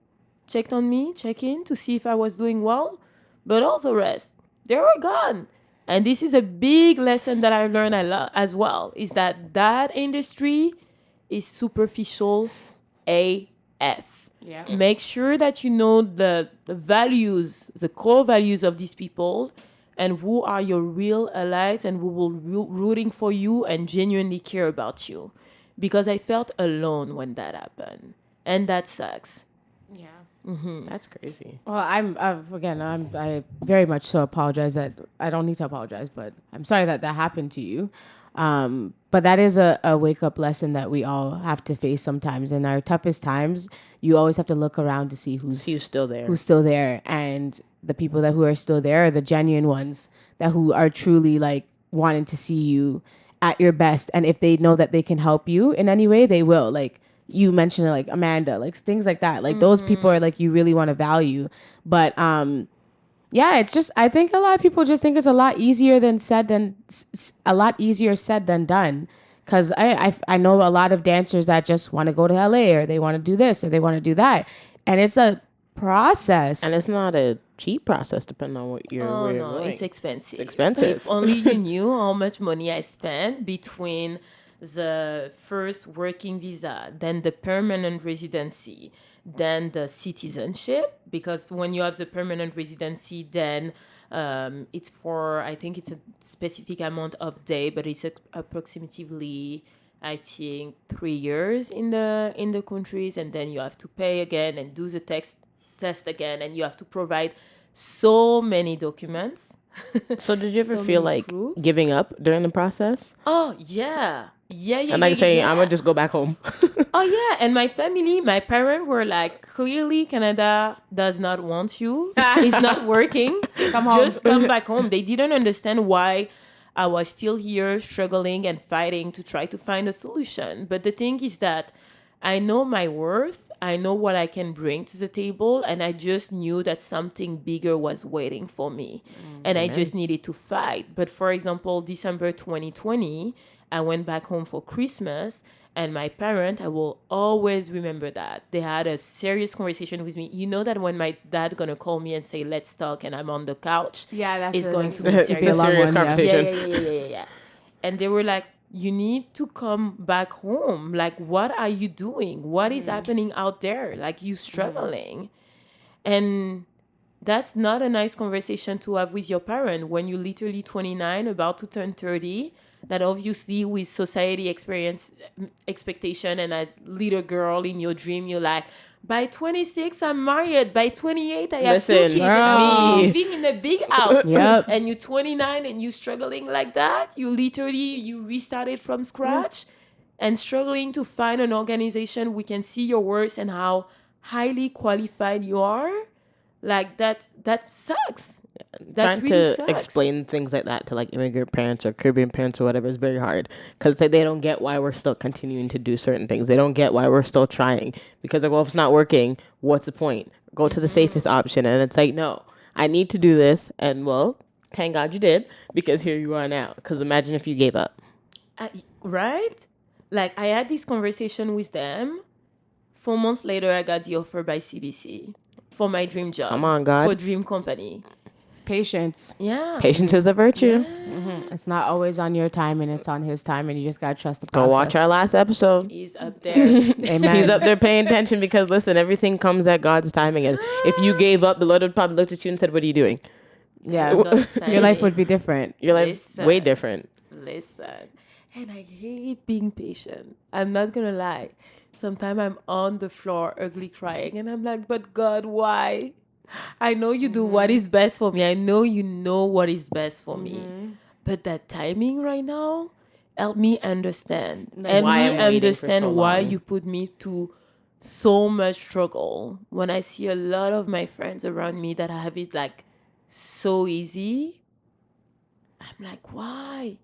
checked on me, check in to see if I was doing well. But all the rest, they were gone. And this is a big lesson that I learned as well, is that industry is superficial AF. Yeah. Make sure that you know the values, the core values of these people and who are your real allies and who will rooting for you and genuinely care about you. Because I felt alone when that happened. And that sucks. Yeah. That's crazy. Well, I very much so apologize that I don't need to apologize, but I'm sorry that happened to you. But that is a wake up lesson that we all have to face sometimes. In our toughest times, you always have to look around to see who's still there. Who's still there, and the people who are still there are the genuine ones who are truly like wanting to see you at your best. And if they know that they can help you in any way, they will. Like you mentioned, like Amanda, like things like that. Like those people are like you really want to value. But yeah, it's just I think a lot of people just think it's a lot easier said than done. Because I know a lot of dancers that just want to go to LA or they want to do this or they want to do that, and it's a process. And it's not a cheap process, depending on what you're. Oh where you're no, going. it's expensive. It's expensive. If only you knew how much money I spent between the first working visa, then the permanent residency, then the citizenship. Because when you have the permanent residency, then it's for, I think it's a specific amount of day, but it's approximately, I think, 3 years in the countries, and then you have to pay again and do the test again, and you have to provide so many documents. So did you ever so feel many like proof. giving up during the process? Oh yeah, And like saying, I'm yeah. gonna just go back home. Oh yeah, and my family, my parents were like, clearly Canada does not want you. It's not working. Come home. Just come back home. They didn't understand why I was still here struggling and fighting to try to find a solution. But the thing is that I know my worth. I know what I can bring to the table, and I just knew that something bigger was waiting for me. And I just needed to fight. But for example, December 2020, I went back home for Christmas, and my parent, I will always remember that. They had a serious conversation with me. You know that when my dad gonna call me and say, let's talk, and I'm on the couch, Yeah, that's it's a, going that's to be a, It's it'd a be a serious. long serious one. Yeah. conversation. Yeah. And they were like, you need to come back home. Like, what are you doing? What is happening out there? Like, you struggling. And that's not a nice conversation to have with your parent when you're literally 29, about to turn 30. That obviously with society experience expectation, and as little girl in your dream, you're like, by 26 I'm married, by 28 I have two Listen, kids, and I'm me. living in a big house. Yep. And you're 29 and you struggling like that. You restarted from scratch and struggling to find an organization we can see your worth and how highly qualified you are. Like that sucks. That Trying really to sucks. explain things like that to like immigrant parents or Caribbean parents or whatever is very hard because they don't get why we're still continuing to do certain things. They don't get why we're still trying because like, well, if it's not working, what's the point? Go to the safest option. And it's like, no, I need to do this. And well, thank God you did because here you are now. Because imagine if you gave up. Right? Like I had this conversation with them. 4 months later, I got the offer by CBC for my dream job. Come on, God. For dream company. Patience. Yeah. Patience is a virtue. It's not always on your time, and it's on his time, and you just gotta trust the Go process. watch our last episode. He's up there. Amen. He's up there paying attention because listen, everything comes at God's timing. And if you gave up, the Lord would probably looked at you and said, "What are you doing?" Yeah, God's your life timing. would be different. Your life's way Listen. different. Listen. And I hate being patient. I'm not gonna lie. Sometimes I'm on the floor, ugly crying, and I'm like, but God, why? I know you do what is best for me. I know you know what is best for me. But that timing right now, help me understand. Help why me I'm waiting for understand so why long. you put me to so much struggle when I see a lot of my friends around me that have it like so easy. I'm like, why?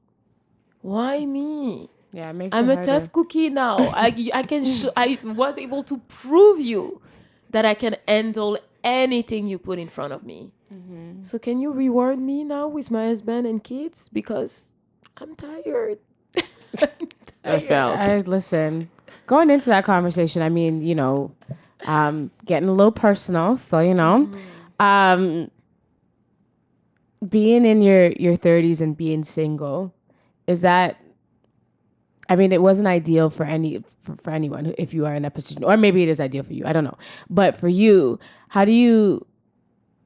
Why me? Yeah, it makes I'm it a harder. tough cookie now. I can I was able to prove you that I can handle anything you put in front of me. So can you reward me now with my husband and kids because I'm tired. I felt. Listen, going into that conversation, I mean, getting a little personal. So, being in your 30s and being single, is that, I mean, it wasn't ideal for anyone if you are in that position, or maybe it is ideal for you. I don't know. But for you, how do you,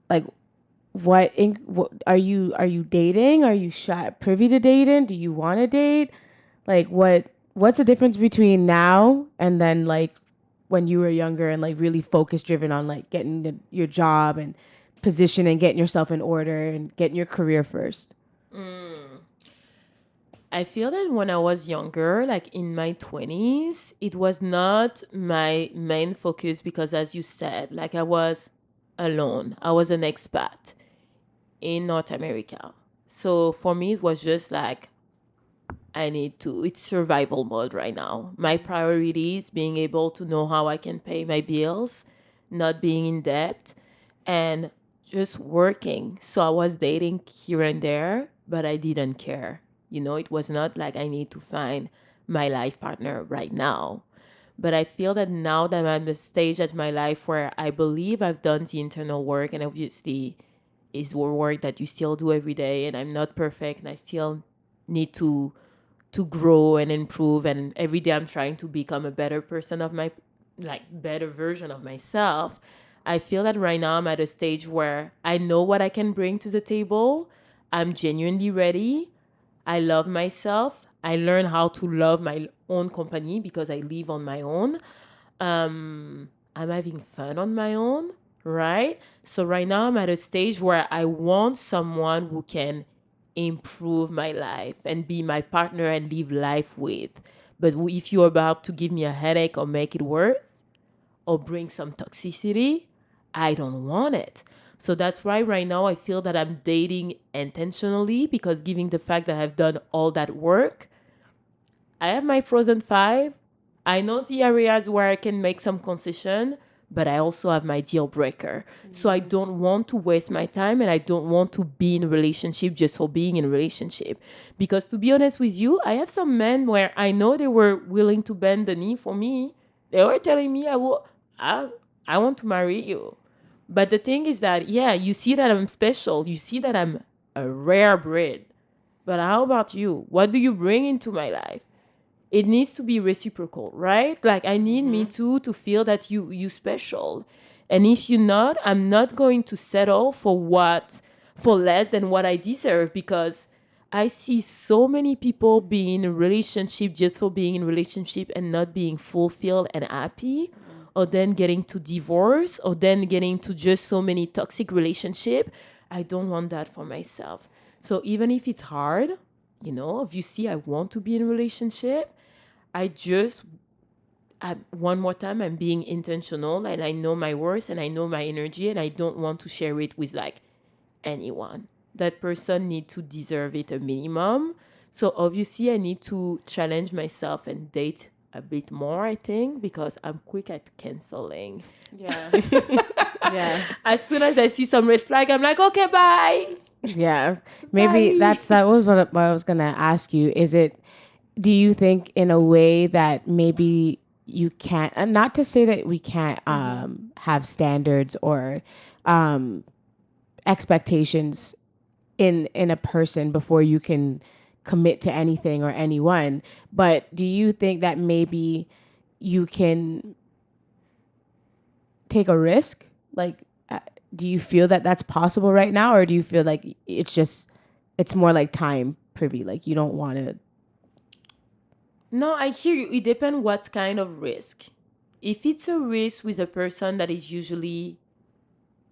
like, what are you dating? Are you privy to dating? Do you want to date? Like, what's the difference between now and then, like, when you were younger and like really focus driven on like getting your job and position and getting yourself in order and getting your career first? I feel that when I was younger, like in my 20s, it was not my main focus because, as you said, like I was alone. I was an expat in North America. So for me, it was just like, it's survival mode right now. My priority is being able to know how I can pay my bills, not being in debt, and just working. So I was dating here and there, but I didn't care. It was not like I need to find my life partner right now. But I feel that now that I'm at a stage at my life where I believe I've done the internal work, and obviously is work that you still do every day, and I'm not perfect, and I still need to grow and improve, and every day I'm trying to become a better person of my, like, better version of myself. I feel that right now I'm at a stage where I know what I can bring to the table. I'm genuinely ready. I love myself. I learn how to love my own company because I live on my own. I'm having fun on my own. right? So right now I'm at a stage where I want someone who can improve my life and be my partner and live life with. But if you're about to give me a headache or make it worse or bring some toxicity, I don't want it. So that's why right now I feel that I'm dating intentionally, because given the fact that I've done all that work, I have my frozen five. I know the areas where I can make some concession, but I also have my deal breaker. So I don't want to waste my time, and I don't want to be in a relationship just for being in a relationship. Because to be honest with you, I have some men where I know they were willing to bend the knee for me. They were telling me I want to marry you. But the thing is that, yeah, you see that I'm special. You see that I'm a rare breed. But how about you? What do you bring into my life? It needs to be reciprocal, right? Like I need me too to feel that you special. And if you're not, I'm not going to settle for less than what I deserve, because I see so many people being in a relationship just for being in a relationship and not being fulfilled and happy, or then getting to divorce, or then getting to just so many toxic relationship. I don't want that for myself. So even if it's hard, obviously I want to be in a relationship. One more time, I'm being intentional, and I know my worth and I know my energy, and I don't want to share it with like anyone. That person need to deserve it a minimum. So obviously I need to challenge myself and date a bit more, I think, because I'm quick at canceling. Yeah. Yeah. As soon as I see some red flag, I'm like, okay, bye. Yeah. Maybe Bye. that was what I was gonna ask you. Do you think in a way that maybe you can't, and not to say that we can't have standards or expectations in a person before you can commit to anything or anyone, but do you think that maybe you can take a risk? Like, do you feel that that's possible right now, or do you feel like it's more like time privy, like you don't want to? No, I hear you. It depends what kind of risk. If it's a risk with a person that is usually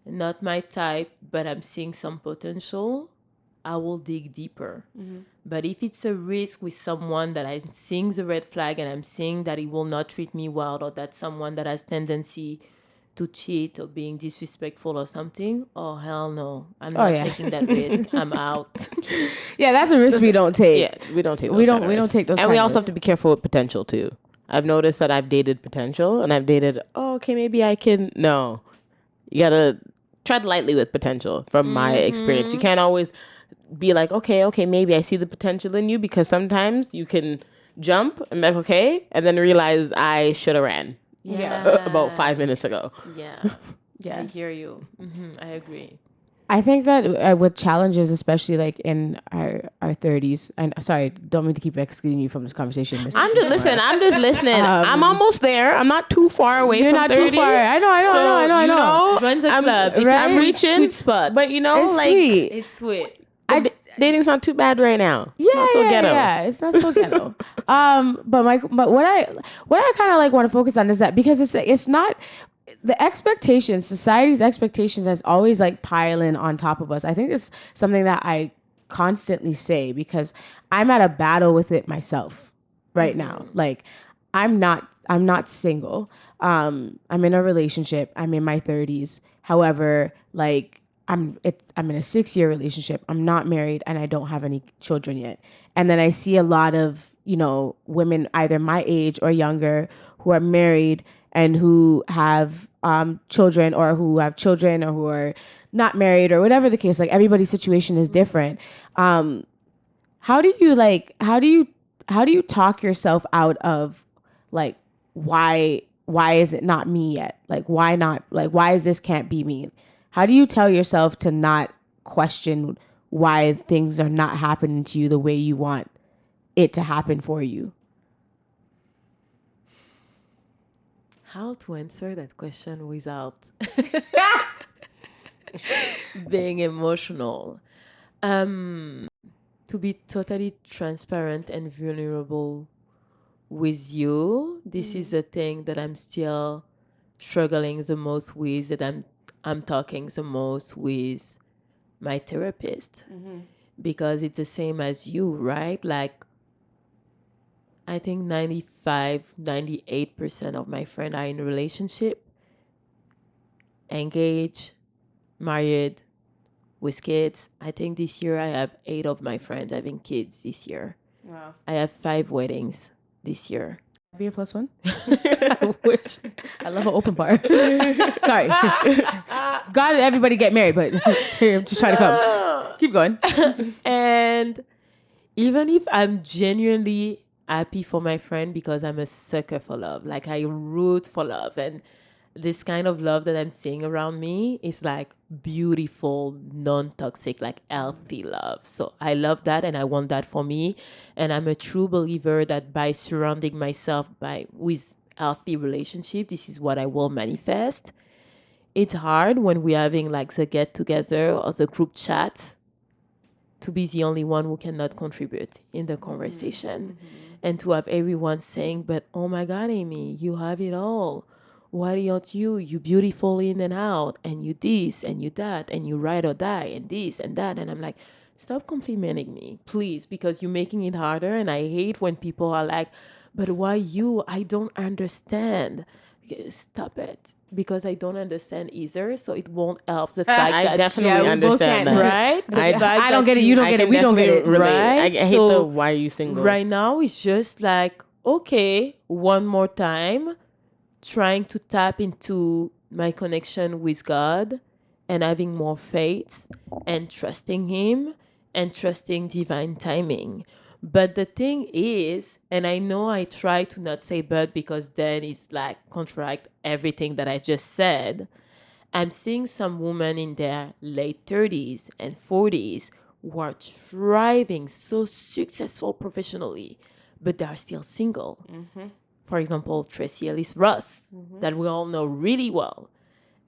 not my type, but I'm seeing some potential, I will dig deeper. But if it's a risk with someone that I'm seeing the red flag and I'm seeing that it will not treat me well, or that someone that has tendency to cheat or being disrespectful or something, oh hell no, I'm not taking that risk. I'm out. Yeah, that's a risk we don't take. Yeah, we don't take those We kind don't of we don't risks. take those. And kind we of also have risks. to be careful with potential too. I've noticed that I've dated potential, and I've dated, oh, okay, maybe I can. No, you gotta tread lightly with potential. From my experience, you can't always be like, okay, maybe I see the potential in you, because sometimes you can jump and be like, okay, and then realize I should have ran about 5 minutes ago. Yeah. Yeah. I hear you. I agree. I think that with challenges, especially like in our 30s, and sorry, don't mean to keep excluding you from this conversation. I'm just listening. I'm almost there. I'm not too far away You're from not 30. too far. I know. Join the club. It's I'm a reaching, sweet spot. but It's like sweet. It's sweet. dating's not too bad right now. Yeah, Not so ghetto. Yeah, it's not so ghetto. But what I kind of like want to focus on is that, because it's not the expectations, society's expectations has always like piling on top of us. I think it's something that I constantly say, because I'm at a battle with it myself right now. Like I'm not single. I'm in a relationship. I'm in my 30s. However, like I'm in a 6-year relationship. I'm not married and I don't have any children yet. And then I see a lot of, women either my age or younger who are married and who have children, or who have children, or who are not married, or whatever the case. Like everybody's situation is different. How do you talk yourself out of like why is it not me yet? Like why is this can't be me? How do you tell yourself to not question why things are not happening to you the way you want it to happen for you? How to answer that question without being emotional? To be totally transparent and vulnerable with you, this is a thing that I'm still struggling the most with, that I'm talking the most with my therapist because it's the same as you, right? Like, I think 98% of my friends are in a relationship, engaged, married, with kids. I think this year I have 8 of my friends having kids this year. Wow. I have 5 weddings this year. Be a plus one. I wish. I love an open bar. Sorry. God, everybody get married, but I'm just trying to come. Keep going. And even if I'm genuinely happy for my friend because I'm a sucker for love, like I root for love, and this kind of love that I'm seeing around me is like beautiful, non-toxic, like healthy love. So I love that and I want that for me. And I'm a true believer that by surrounding myself with healthy relationship, this is what I will manifest. It's hard when we're having like the get together or the group chat to be the only one who cannot contribute in the conversation and to have everyone saying, but oh my God, Amy, you have it all. Why don't you? You beautiful in and out, and you this and you that, and you ride or die, and this and that. And I'm like, stop complimenting me, please, because you're making it harder. And I hate when people are like, but why you? I don't understand. Stop it. Because I don't understand either, so it won't help the fact I that definitely we both understand can't. that. right? The fact I don't that get it. You don't get it. We don't get it. Relate. Right? I hate So, the why are you single? Right now, it's just like, okay, one more time, trying to tap into my connection with God and having more faith and trusting Him and trusting divine timing. But the thing is, and I know I try to not say but because then it's like contract everything that I just said. I'm seeing some women in their late 30s and 40s who are thriving, so successful professionally, but they are still single. For example, Tracy Ellis Ross, that we all know really well.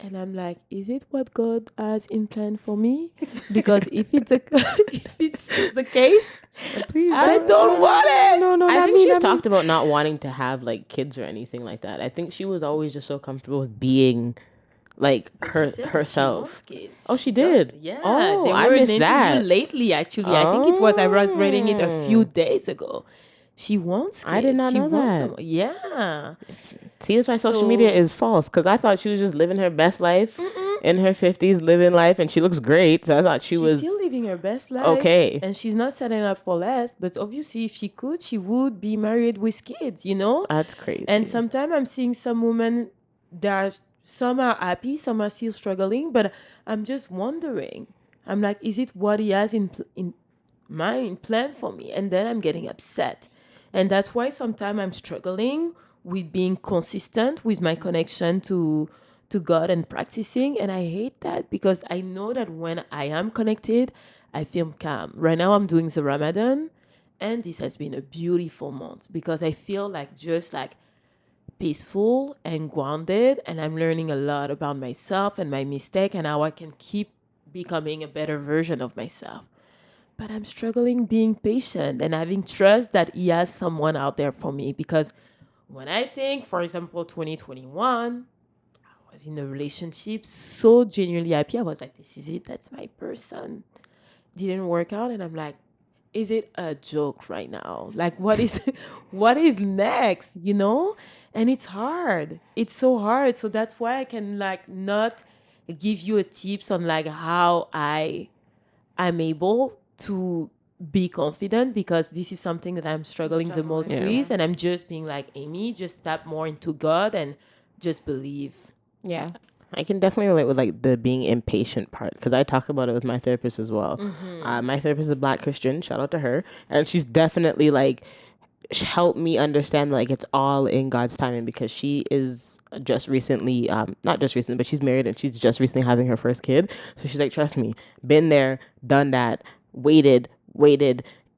And I'm like, is it what God has in plan for me? Because if it's the case, Please, I don't want it. No, I not think me, she's not me. talked about not wanting to have like kids or anything like that. I think she was always just so comfortable with being like But she said that she herself. wants kids. Oh, she did? Yeah. Oh, they I were in missed an interview that. lately, actually. I think it was, I was reading it a few Oh. days ago. She wants kids. I did not she know wants that. Someone. Yeah. See, that's why social media is false because I thought she was just living her best life in her 50s, living life, and she looks great. So I thought she She's was still living her best life. okay. And she's not setting up for less. But obviously, if she could, she would be married with kids, you know? That's crazy. And sometimes I'm seeing some women, some are happy, some are still struggling, but I'm just wondering. I'm like, is it what he has in mind planned for me? And then I'm getting upset. And that's why sometimes I'm struggling with being consistent with my connection to God and practicing. And I hate that because I know that when I am connected, I feel calm. Right now I'm doing the Ramadan, and this has been a beautiful month because I feel like just like peaceful and grounded, and I'm learning a lot about myself and my mistake and how I can keep becoming a better version of myself. But I'm struggling being patient and having trust that he has someone out there for me because when I think, for example, 2021, I was in a relationship so genuinely happy. I was like, this is it, that's my person. Didn't work out, and I'm like, is it a joke right now? Like, what is next, you know? And it's hard. It's so hard. So that's why I can like not give you a tips on like how I'm able to be confident because this is something that I'm struggling the most with, and I'm just being like, Amy, just tap more into God and just believe. Yeah. I can definitely relate with like the being impatient part because I talk about it with my therapist as well. My therapist is a Black Christian. Shout out to her, and she's definitely like helped me understand like it's all in God's timing because she is just recently, not just recently, but she's married and she's just recently having her first kid. So she's like, trust me, been there, done that, waited,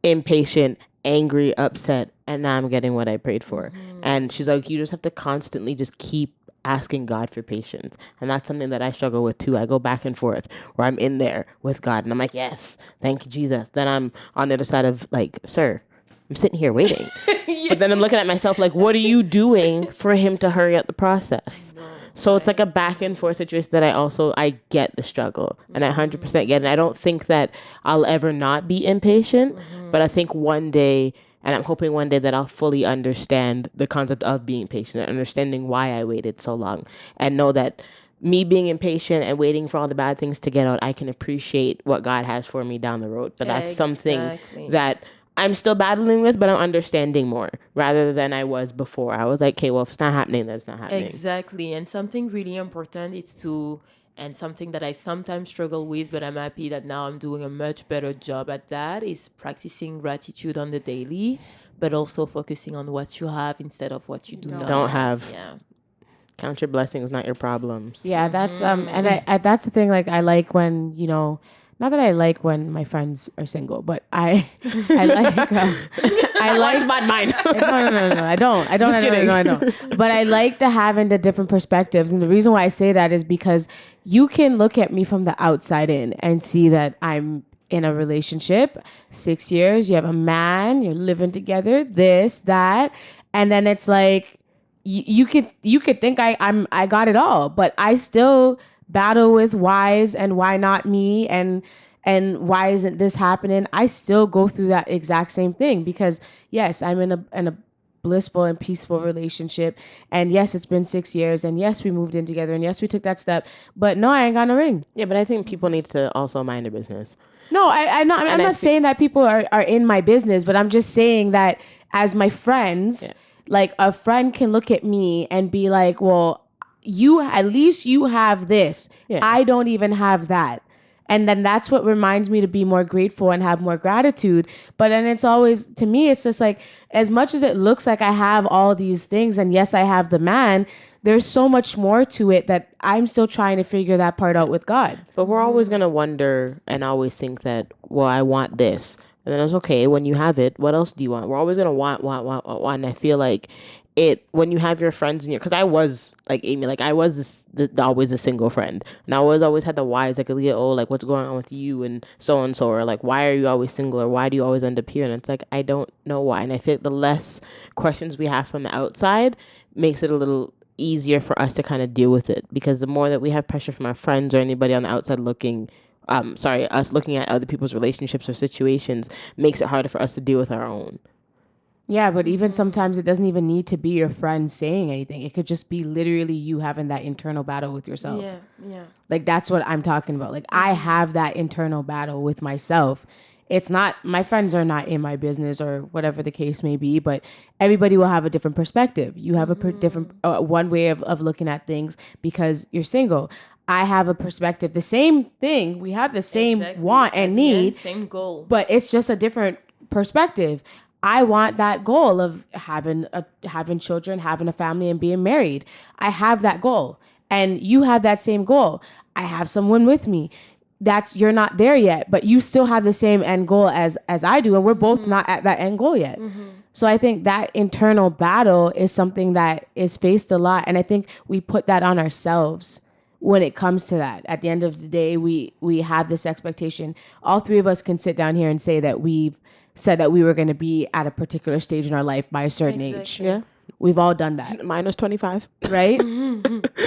impatient, angry, upset, and now I'm getting what I prayed for. And she's like, you just have to constantly just keep asking God for patience. And that's something that I struggle with too. I go back and forth where I'm in there with God and I'm like, yes, thank you, Jesus. Then I'm on the other side of like, sir, I'm sitting here waiting. But then I'm looking at myself like, what are you doing for him to hurry up the process? So it's like a back and forth situation that I get the struggle, and I 100% get it. And I don't think that I'll ever not be impatient, but I think one day, and I'm hoping one day, that I'll fully understand the concept of being patient and understanding why I waited so long, and know that me being impatient and waiting for all the bad things to get out, I can appreciate what God has for me down the road. But that's something that I'm still battling with, but I'm understanding more rather than I was before. I was like, okay, well, if it's not happening, then it's not happening. Exactly. And something really important is to, and something that I sometimes struggle with, but I'm happy that now I'm doing a much better job at that, is practicing gratitude on the daily, but also focusing on what you have instead of what you don't have. Yeah. Count your blessings, not your problems. Yeah, that's and that's the thing. Like, I like when, not that I like when my friends are single, but I like I like bad mind. no, I don't. I don't. But I like the having the different perspectives, and the reason why I say that is because you can look at me from the outside in and see that I'm in a relationship, 6 years, you have a man, you're living together, this, that, and then it's like you could think I got it all, but I still battle with whys and why not me, and why isn't this happening. I still go through that exact same thing because yes, I'm in a blissful and peaceful relationship, and yes, it's been 6 years, and yes, we moved in together, and yes, we took that step, but no, I ain't got no ring. Yeah, but I think people need to also mind their business. No, I'm not saying that people are in my business, but I'm just saying that as my friends, like a friend can look at me and be like, well, at least you have this. Yeah. I don't even have that. And then that's what reminds me to be more grateful and have more gratitude. But then it's always, to me, it's just like, as much as it looks like I have all these things, and yes, I have the man, there's so much more to it that I'm still trying to figure that part out with God. But we're always going to wonder and always think that, well, I want this. And then it's okay, when you have it, what else do you want? We're always going to want. And I feel like when you have your friends in your, because I was like Amy, like I was always a single friend, and I always had the whys, like, Aaliyah, oh, like, what's going on with you and so, or like, why are you always single, or why do you always end up here? And it's like, I don't know why. And I feel like the less questions we have from the outside makes it a little easier for us to kind of deal with it, because the more that we have pressure from our friends or anybody on the outside looking, us looking at other people's relationships or situations, makes it harder for us to deal with our own. Yeah, but even sometimes it doesn't even need to be your friend saying anything. It could just be literally you having that internal battle with yourself. Yeah. Like, that's what I'm talking about. Like, I have that internal battle with myself. It's not, my friends are not in my business or whatever the case may be, but everybody will have a different perspective. You have a different, one way of looking at things because you're single. I have a perspective, the same thing. We have the same want and need, same goal, but it's just a different perspective. I want that goal of having children, having a family, and being married. I have that goal, and you have that same goal. I have someone with me. You're not there yet, but you still have the same end goal as I do, and we're both not at that end goal yet. So I think that internal battle is something that is faced a lot, and I think we put that on ourselves when it comes to that. At the end of the day, we have this expectation. All three of us can sit down here and say that we've said that we were going to be at a particular stage in our life by a certain age. Yeah. We've all done that. Mine was 25. Right?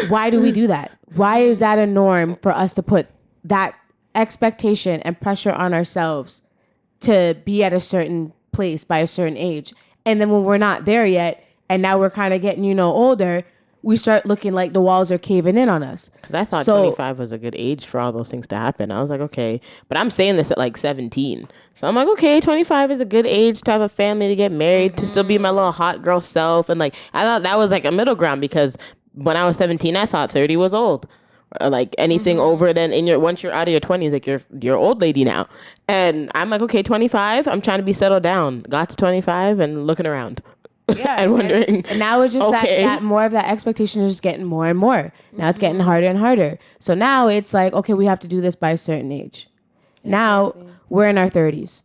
Why do we do that? Why is that a norm for us to put that expectation and pressure on ourselves to be at a certain place by a certain age? And then when we're not there yet, and now we're kind of getting, older, we start looking like the walls are caving in on us. Because I thought 25 was a good age for all those things to happen. I was like, okay. But I'm saying this at like 17. So I'm like, okay, 25 is a good age to have a family, to get married, to still be my little hot girl self. And like, I thought that was like a middle ground, because when I was 17, I thought 30 was old. Or like anything over then once you're out of your 20s, like you're old lady now. And I'm like, okay, 25, I'm trying to be settled down. Got to 25 and looking around. Yeah, and wondering. And now it's just that more of that expectation is just getting more and more. Now it's getting harder and harder. So now it's like, okay, we have to do this by a certain age. Exactly. Now we're in our 30s.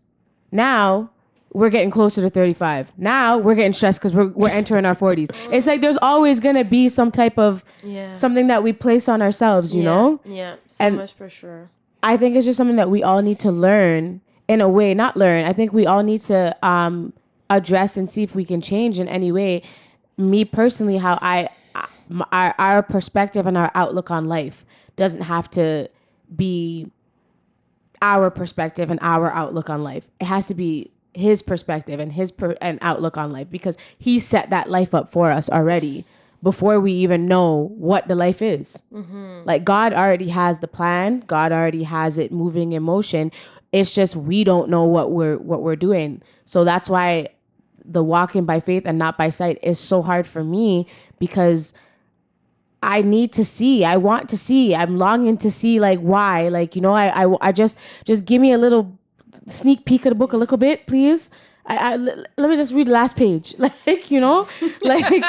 Now we're getting closer to 35. Now we're getting stressed because we're entering our 40s. It's like there's always going to be some type of something that we place on ourselves, you know? Yeah, so much for sure. I think it's just something that we all need to learn in a way. Not learn. I think we all need to address and see if we can change in any way. Me personally, how our perspective and our outlook on life doesn't have to be our perspective and our outlook on life. It has to be his perspective and and outlook on life, because he set that life up for us already before we even know what the life is. Like, God already has the plan. God already has it moving in motion. It's just we don't know what we're doing. So that's why the walking by faith and not by sight is so hard for me, because I need to see. I want to see. I'm longing to see, like, why. Like, I just give me a little sneak peek of the book a little bit, please. Let me just read the last page. Like, like,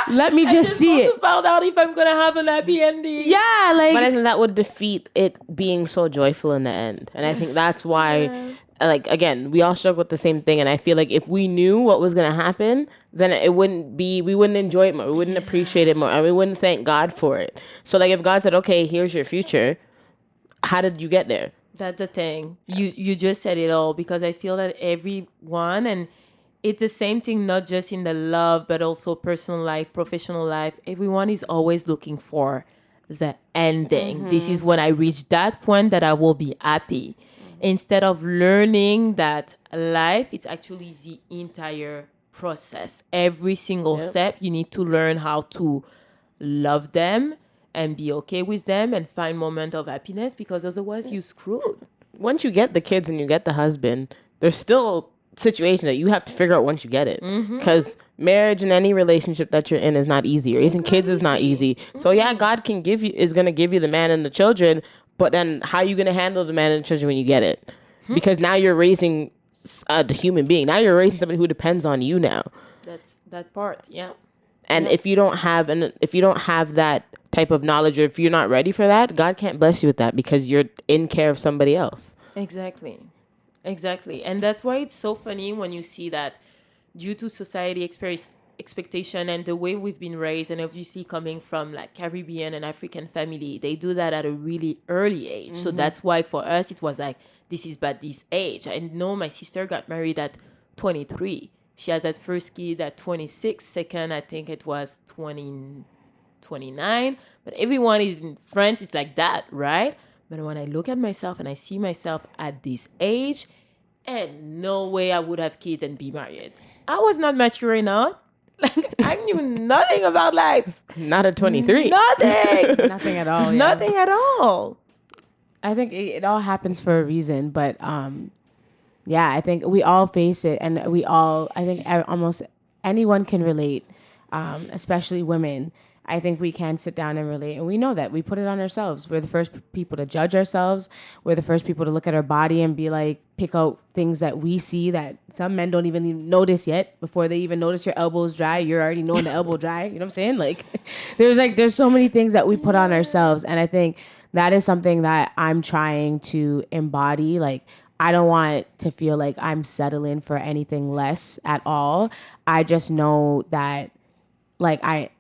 let me just see it. To find out if I'm gonna have a happy ending. Yeah, like. But I think that would defeat it being so joyful in the end. And I think that's why, like, again, we all struggle with the same thing. And I feel like if we knew what was going to happen, then we wouldn't enjoy it more. We wouldn't appreciate it more. And we wouldn't thank God for it. So, like, if God said, okay, here's your future, how did you get there? That's the thing. You just said it all, because I feel that everyone, and it's the same thing, not just in the love, but also personal life, professional life. Everyone is always looking for the ending. This is when I reach that point that I will be happy. Instead of learning that life is actually the entire process. Every single step, you need to learn how to love them and be okay with them and find moment of happiness, because otherwise you're screwed. Once you get the kids and you get the husband, there's still situation that you have to figure out once you get it, because marriage and any relationship that you're in is not easy. Raising kids is not easy. So yeah, God is going to give you the man and the children, but then how are you going to handle the man and the children when you get it? Because now you're raising the human being. Now you're raising somebody who depends on you now. That's that part. Yeah. And if you don't have that type of knowledge, or if you're not ready for that, God can't bless you with that, because you're in care of somebody else. Exactly. And that's why it's so funny when you see that, due to society expectation and the way we've been raised, and obviously coming from like Caribbean and African family, they do that at a really early age. So that's why for us it was like, this is but this age. I know my sister got married at 23. She has that first kid at 26. Second, I think it was 29. But everyone is in France, it's like that, right? But when I look at myself and I see myself at this age, and no way I would have kids and be married. I was not mature enough. Like, I knew nothing about life. Not at 23. Nothing. Nothing at all. Yeah. Nothing at all. I think it all happens for a reason, but yeah, I think we all face it, and I think almost anyone can relate, especially women. I think we can sit down and relate, and we know that we put it on ourselves. We're the first people to judge ourselves. We're the first people to look at our body and be like, pick out things that we see that some men don't even notice yet. Before they even notice your elbows dry, you're already knowing the elbow dry. You know what I'm saying? Like, there's so many things that we put on ourselves, and I think that is something that I'm trying to embody. Like, I don't want to feel like I'm settling for anything less at all. I just know that, like, I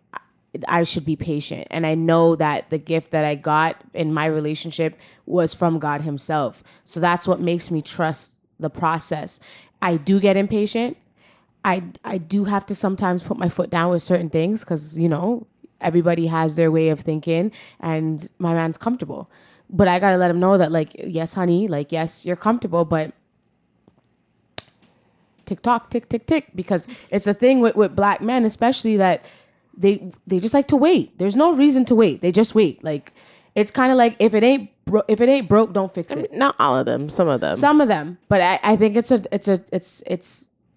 should be patient. And I know that the gift that I got in my relationship was from God himself. So that's what makes me trust the process. I do get impatient. I do have to sometimes put my foot down with certain things, because, everybody has their way of thinking, and my man's comfortable. But I got to let him know that, like, yes, honey, like, yes, you're comfortable, but tick tock, tick, tick, tick. Because it's a thing with black men, especially, that they just like to wait. There's no reason to wait. They just wait. Like, it's kind of like, if it ain't broke, don't fix it. Not all of them, some of them. But I think it's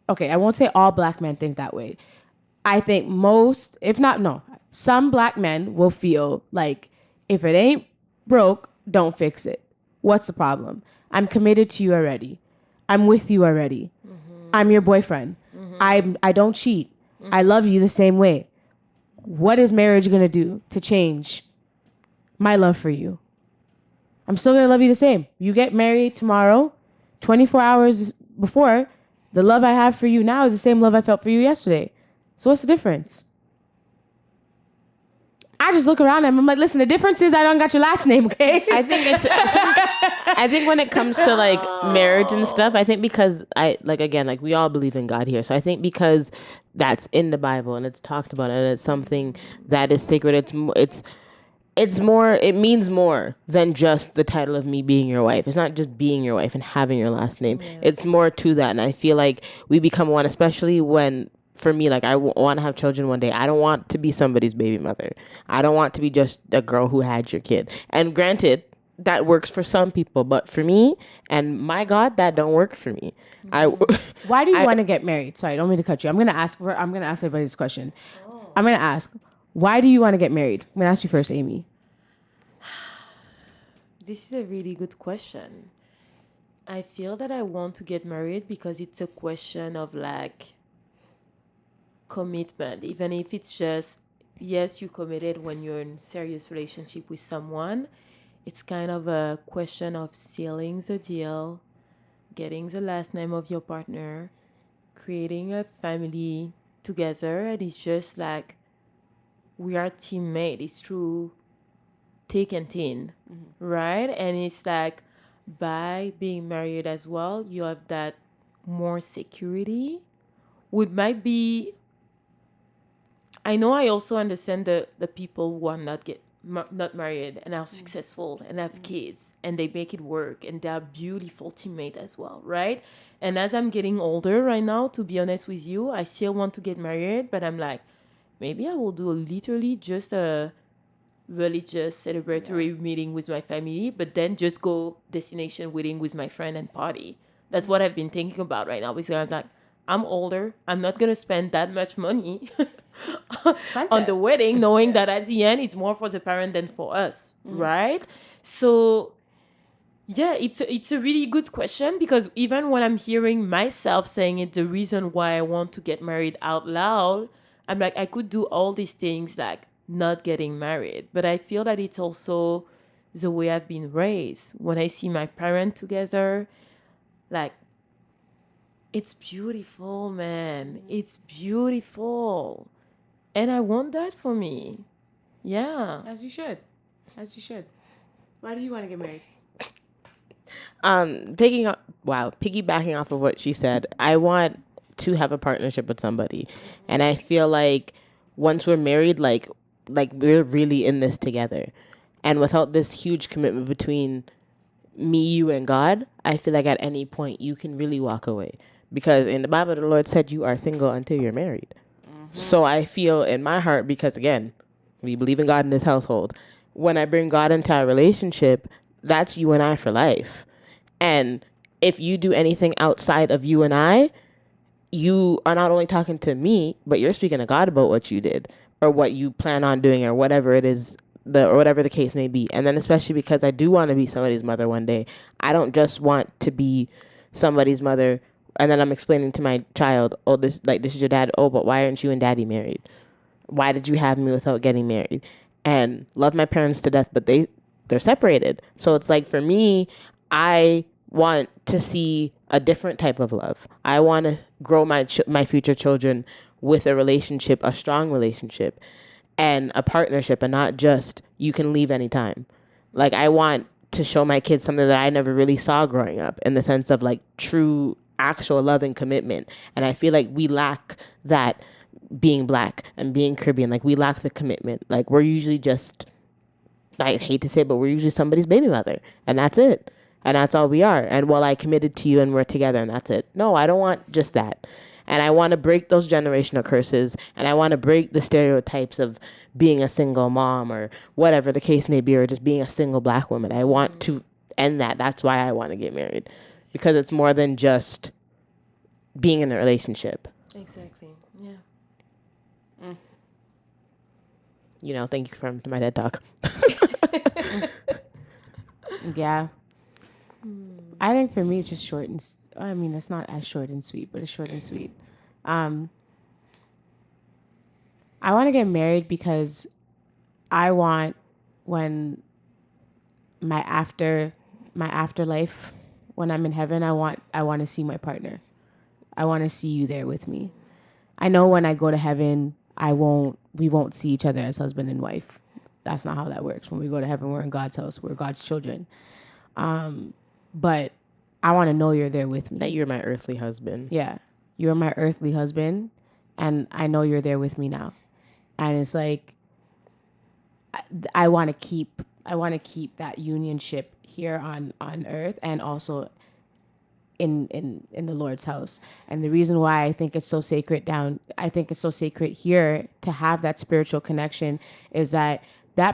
okay. I won't say all black men think that way. I think most, if not, no, some black men will feel like, if it ain't broke, don't fix it. What's the problem? I'm committed to you already. I'm with you already. I'm your boyfriend. I don't cheat. I love you the same way. What is marriage going to do to change my love for you? I'm still going to love you the same. You get married tomorrow, 24 hours before, the love I have for you now is the same love I felt for you yesterday. So what's the difference? I just look around and I'm like, listen, the difference is I don't got your last name, okay? I think when it comes to like marriage and stuff, I think because we all believe in God here. So I think because that's in the Bible and it's talked about and it's something that is sacred, it's more, it means more than just the title of me being your wife. It's not just being your wife and having your last name. Yeah. It's more to that. And I feel like we become one, especially when, for me, like I want to have children one day. I don't want to be somebody's baby mother. I don't want to be just a girl who had your kid. And granted, that works for some people, but for me and my God, that don't work for me. Why do you want to get married? Sorry, I don't mean to cut you. I'm gonna ask everybody this question. I'm gonna ask, why do you want to get married? I'm gonna ask you first, Amy. This is a really good question. I feel that I want to get married because it's a question of like commitment, even if it's just, yes, you committed when you're in serious relationship with someone. It's kind of a question of sealing the deal, getting the last name of your partner, creating a family together. And it's just like we are teammates. It's true thick and thin, right? And it's like by being married as well, you have that more security. Which might be, I know I also understand the people who are not married and are successful and have kids and they make it work and they are beautiful teammates as well, right? And as I'm getting older right now, to be honest with you, I still want to get married, but I'm like, maybe I will do literally just a religious celebratory meeting with my family, but then just go destination wedding with my friend and party. That's what I've been thinking about right now because I was like, I'm older. I'm not going to spend that much money on the wedding, knowing that at the end, it's more for the parent than for us, right? So, yeah, it's a really good question because even when I'm hearing myself saying it, the reason why I want to get married out loud, I'm like, I could do all these things like not getting married. But I feel that it's also the way I've been raised. When I see my parents together, like, it's beautiful, man. It's beautiful. And I want that for me. Yeah. As you should. Why do you want to get married? Piggybacking off of what she said, I want to have a partnership with somebody. And I feel like once we're married, like we're really in this together. And without this huge commitment between me, you, and God, I feel like at any point you can really walk away. Because in the Bible, the Lord said you are single until you're married. So I feel in my heart, because again, we believe in God in this household. When I bring God into our relationship, that's you and I for life. And if you do anything outside of you and I, you are not only talking to me, but you're speaking to God about what you did or what you plan on doing or whatever it is, or whatever the case may be. And then especially because I do want to be somebody's mother one day. I don't just want to be somebody's mother and then I'm explaining to my child, oh, this is your dad. Oh, but why aren't you and daddy married? Why did you have me without getting married? And love my parents to death, but they're separated. So it's like for me, I want to see a different type of love. I want to grow my future children with a relationship, a strong relationship, and a partnership, and not just you can leave anytime. Like I want to show my kids something that I never really saw growing up, in the sense of like true, actual love and commitment. And I feel like we lack that, being Black and being Caribbean. Like we lack the commitment. Like we're usually just, I hate to say it, but we're usually somebody's baby mother, and that's it. And that's all we are. And well, I committed to you and we're together and that's it. No, I don't want just that. And I want to break those generational curses. And I want to break the stereotypes of being a single mom or whatever the case may be, or just being a single Black woman. I want to end that. That's why I want to get married. Because it's more than just being in a relationship. Exactly. Yeah. You know, thank you for my TED Talk. Yeah. I think for me, it's just short and, I mean, it's not as short and sweet, but it's short and sweet. I want to get married because I want, when my afterlife, when I'm in heaven, I want to see my partner. I want to see you there with me. I know when I go to heaven, we won't see each other as husband and wife. that's not how that works. When we go to heaven, we're in God's house. We're God's children. But I want to know you're there with me. That you're my earthly husband. Yeah. You're my earthly husband, and I know you're there with me now. And it's like, I want to keep that unionship here on earth, and also in the Lord's house. And the reason why I think it's so sacred here to have that spiritual connection is that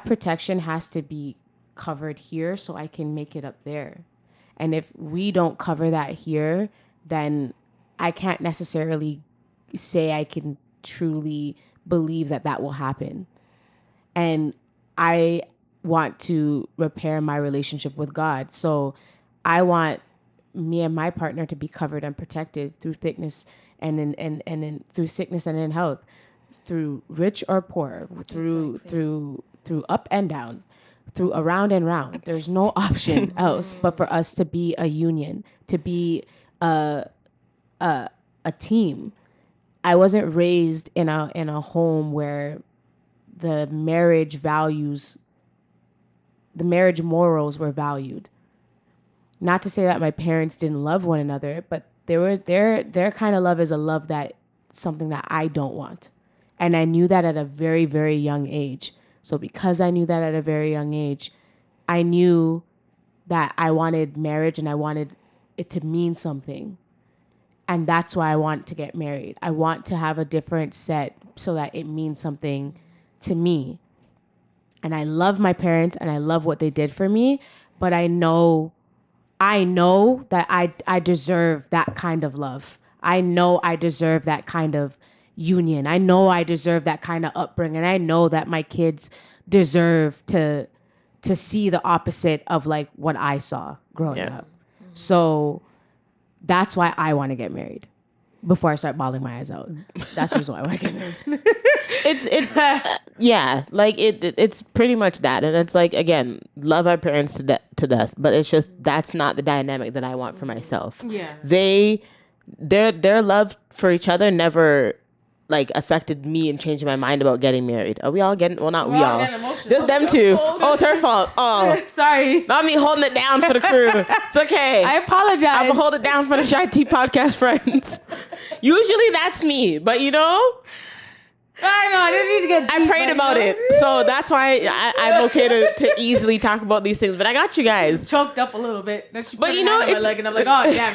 protection has to be covered here so I can make it up there. And if we don't cover that here, then I can't necessarily say I can truly believe that will happen. And I want to repair my relationship with God. So I want me and my partner to be covered and protected through thickness and through sickness and in health, through rich or poor, through up and down, through around and round. There's no option else but for us to be a union, to be a team. I wasn't raised in a home where the marriage morals were valued. Not to say that my parents didn't love one another, but their kind of love is a love that something that I don't want. And I knew that at a very, very young age. So because I knew that at a very young age, I knew that I wanted marriage and I wanted it to mean something. And that's why I want to get married. I want to have a different set so that it means something to me. And I love my parents and I love what they did for me, but I know that I deserve that kind of love. I know I deserve that kind of union. I know I deserve that kind of upbringing. I know that my kids deserve to see the opposite of like what I saw growing up. So that's why I want to get married before I start bawling my eyes out. That's the reason why I want to get married. It's pretty much that. And it's like, again, love our parents to death, but it's just, that's not the dynamic that I want for myself. Yeah. Their love for each other never like affected me and changing my mind about getting married. Are we all getting, well, not we all. Just them two. Oh, it's her fault. Oh, sorry. Not me holding it down for the crew. It's okay. I apologize. I'm gonna hold it down for the CheyTea podcast friends. Usually that's me, but you know, I know, I didn't need to get deep, I prayed about it. So that's why I'm okay to easily talk about these things. But I got you guys. Choked up a little bit. But you know, it's like, and I'm like, oh, damn.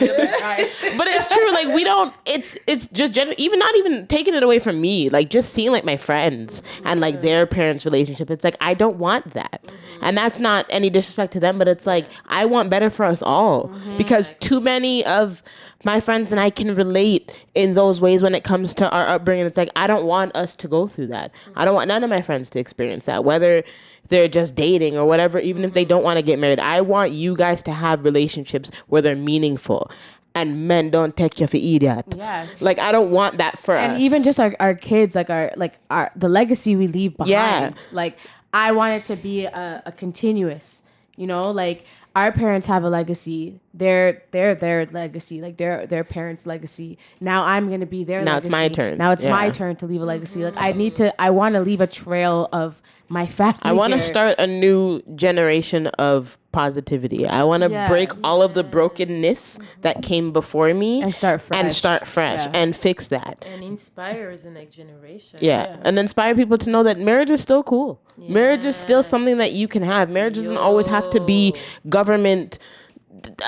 But it's true. Like, we don't, it's just even not even taking it away from me. Like, just seeing like my friends and like their parents' relationship. It's like, I don't want that. And that's not any disrespect to them, but it's like, I want better for us all. Because too many of my friends and I can relate in those ways when it comes to our upbringing. It's like, I don't want us to go through that. I don't want none of my friends to experience that, whether they're just dating or whatever, even if they don't want to get married. I want you guys to have relationships where they're meaningful. And men don't take you for idiot. Yeah. Like, I don't want that for us. And even just our kids, like our the legacy we leave behind. Yeah. Like, I want it to be a continuous, you know, like, our parents have a legacy. Their legacy, like their parents' legacy. Now I'm gonna be their legacy. Now it's my turn. Now it's my turn to leave a legacy. Like, I want to leave a trail of my family. I want to start a new generation of positivity. I want to break all of the brokenness that came before me and start fresh and fix that. And inspire the next generation. Yeah. And inspire people to know that marriage is still cool. Yeah. Marriage is still something that you can have. Marriage doesn't always have to be government.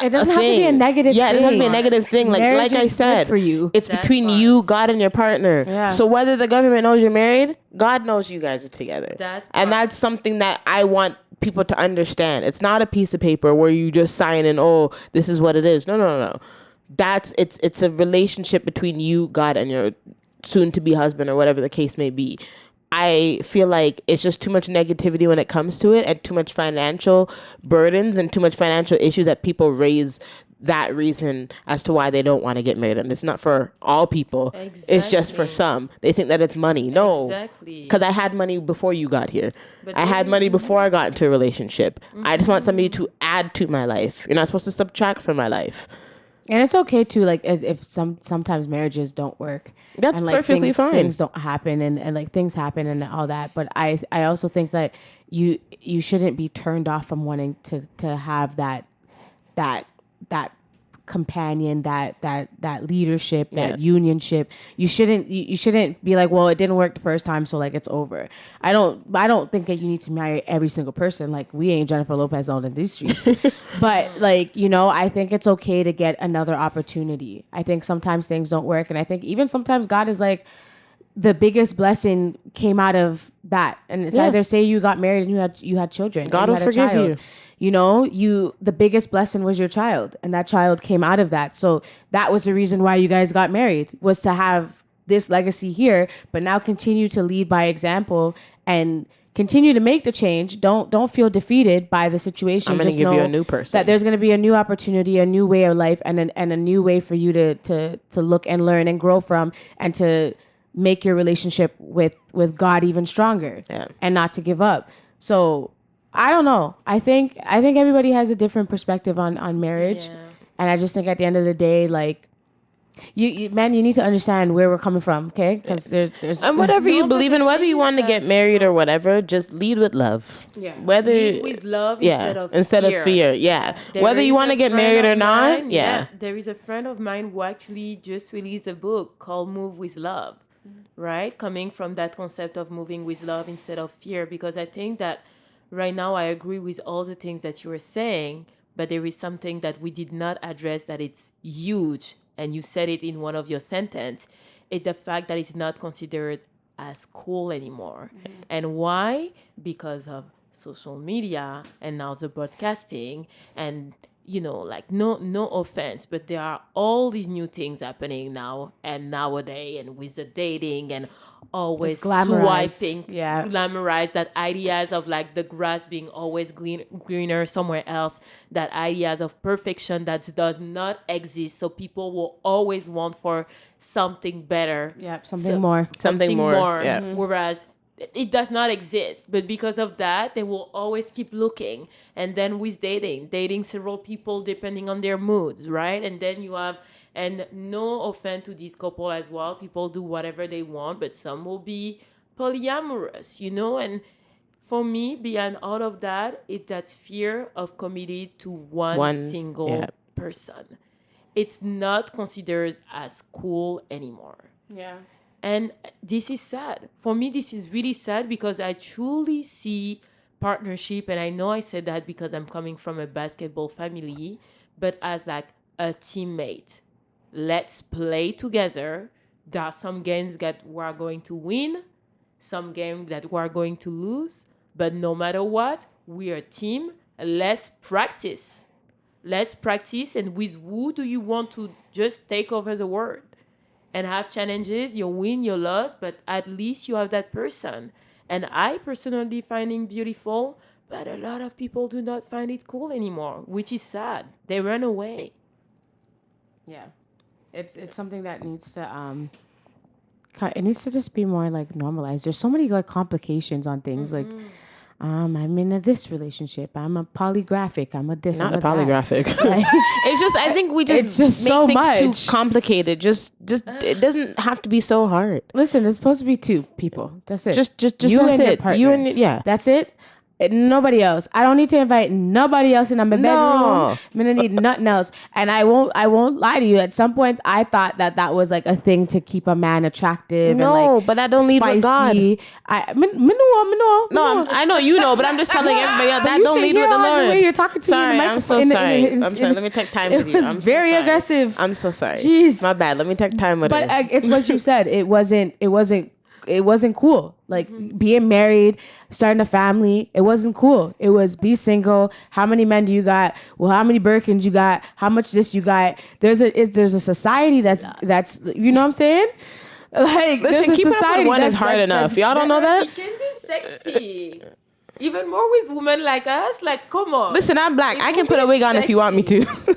It doesn't have to be a negative thing. Yeah, it doesn't have to be a negative thing. Like I said, for you. It's between you, God, and your partner. Yeah. So whether the government knows you're married, God knows you guys are together. And that's something that I want people to understand. It's not a piece of paper where you just sign in, oh, this is what it is. No. It's a relationship between you, God, and your soon-to-be husband or whatever the case may be. I feel like it's just too much negativity when it comes to it, and too much financial burdens and too much financial issues that people raise that reason as to why they don't want to get married. And it's not for all people. Exactly. It's just for some. They think that it's money. No. Exactly. Because I had money before you got here. But I had money before I got into a relationship. I just want somebody to add to my life. You're not supposed to subtract from my life. And it's okay too, like if sometimes marriages don't work. That's and like perfectly fine. Things don't happen and like things happen and all that. But I also think that you shouldn't be turned off from wanting to have that companion, that leadership, that unionship. You shouldn't be like, well, it didn't work the first time, so like it's over. I don't think that you need to marry every single person. Like we ain't Jennifer Lopez on these streets. But like, I think it's okay to get another opportunity. I think sometimes things don't work, and I think even sometimes God is like, the biggest blessing came out of that. And it's either say you got married and you had children. God will forgive you. The biggest blessing was your child, and that child came out of that. So that was the reason why you guys got married, was to have this legacy here, but now continue to lead by example and continue to make the change. Don't feel defeated by the situation. I'm going to give you a new person. That there's going to be a new opportunity, a new way of life, and a new way for you to look and learn and grow from, and to make your relationship with God even stronger, and not to give up. So I don't know. I think everybody has a different perspective on marriage, and I just think at the end of the day, like you need to understand where we're coming from, okay? Because there's and whatever you believe in, whether you want to get married or whatever, just lead with love. Yeah. Whether lead with love instead of fear. Yeah. Whether you want to get married or not. There is a friend of mine who actually just released a book called Move with Love, right? Coming from that concept of moving with love instead of fear, because I think that right now I agree with all the things that you were saying, but there is something that we did not address that it's huge, and you said it in one of your sentences. It's the fact that it's not considered as cool anymore. Mm-hmm. And why? Because of social media and now the broadcasting, and like no offense, but there are all these new things happening now and nowadays, and with the dating and always swiping, glamorize that ideas of like the grass being always greener somewhere else, that ideas of perfection that does not exist. So people will always want for something better, something more. Yeah. Whereas it does not exist, but because of that, they will always keep looking. And then with dating several people depending on their moods, right? And then you have, and no offense to this couple as well, people do whatever they want, but some will be polyamorous, and for me, beyond all of that, it's that fear of committing to one single person. It's not considered as cool anymore. Yeah. And this is sad. For me, this is really sad, because I truly see partnership, and I know I said that because I'm coming from a basketball family, but as like a teammate. Let's play together. There are some games that we are going to win, some games that we are going to lose, but no matter what, we are a team. Let's practice. And with who do you want to just take over the world? And have challenges, you win, you lose, but at least you have that person. And I personally find it beautiful, but a lot of people do not find it cool anymore, which is sad. They run away. Yeah, it's something that needs to it needs to just be more like normalized. There's so many like complications on things. Mm-hmm. Like I'm in this relationship. I'm a polygraphic. I'm a this. Not I'm a polygraphic. It's just, I think we just it's just make so things much too complicated. Just it doesn't have to be so hard. Listen, there's supposed to be two people. That's it. Just you that's and it. Your partner. You and That's it. Nobody else. I don't need to invite nobody else in my bedroom. I'm gonna need nothing else. And I won't lie to you. At some points, I thought that was like a thing to keep a man attractive. No, and like but that don't lead with God. No, I know you know, but I'm just telling everybody else that don't lead with the Lord. The way you're talking to sorry, me in the microphone. I'm so sorry. I'm sorry. Let me take time with you. I'm very aggressive. I'm so sorry. Jeez, my bad. Let me take time with but her. It's what you said. It wasn't cool. Like being married, starting a family, it wasn't cool. It was be single. How many men do you got? Well, how many Birkins you got? How much this you got? There's a society that's you know what I'm saying? Like, listen, keeping up with one is hard enough. Y'all don't know that? It can be sexy. Even more with women like us. Like, come on. Listen, I'm black. I can put a wig on if you want me to.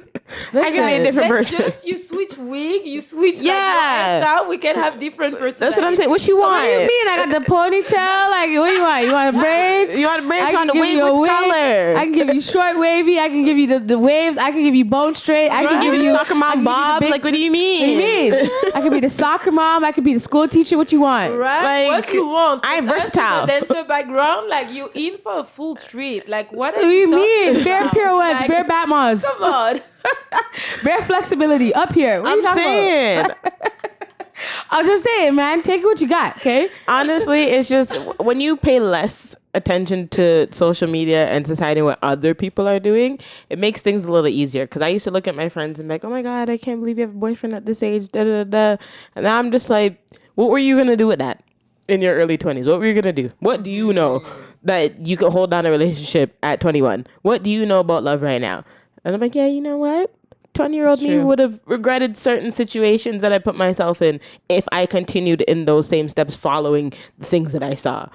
I can be a different person. Just you switch wig, you switch Yeah. like your hairstyle. We can have different personalities. That's what I'm saying. What you want? What do you mean? I got the ponytail. Like, what do you want? You want a braids? You want a braids? I You want can a give wig? you a Which wig. color? I can give you short wavy. I can give you the waves. I can give you bone straight. I can give you soccer I mom can give you the bob. big- Like, what do you mean? What do you mean? I could be the soccer mom. I could be the school teacher. What you want? Right? Like, What you want? I'm 'Cause us with versatile. a dancer background, like you in for a full treat. Like what What are do you talking mean? Bare about? pirouettes, Like, bare Batmas, Come on. bare flexibility up here. What are you I'm talking saying. about? I'm just saying, man. Take what you got, okay? Honestly, it's just when you pay less attention to social media and society and what other people are doing, it makes things a little easier. Because I used to look at my friends and be like, oh my God, I can't believe you have a boyfriend at this age, da da da. And now I'm just like, what were you going to do with that in your early 20s? What were you going to do? What do you know that you could hold down a relationship at 21? What do you know about love right now? And I'm like, yeah, you know what? 20-year-old me true. would have regretted certain situations that I put myself in if I continued in those same steps following the things that I saw.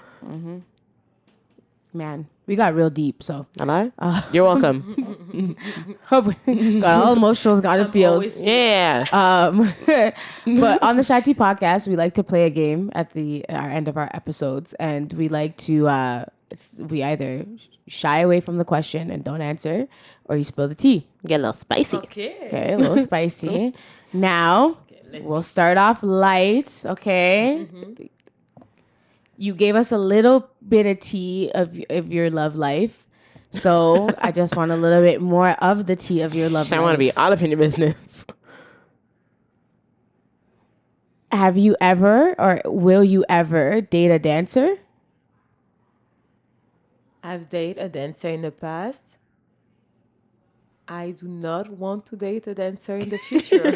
Man, we got real deep. So Am I? You're welcome. got all emotions, got the feels. always- Yeah. But on the CheyTea podcast, we like to play a game at our end of our episodes, and we like to we either shy away from the question and don't answer, or you spill the tea. Get a little spicy. Okay, a little spicy. Now we'll start off light. Okay. You gave us a little bit of tea of your love life. So I just want a little bit more of the tea of your love life. I want to be all up in your business. Have you ever or will you ever date a dancer? I've dated a dancer in the past. I do not want to date a dancer in the future.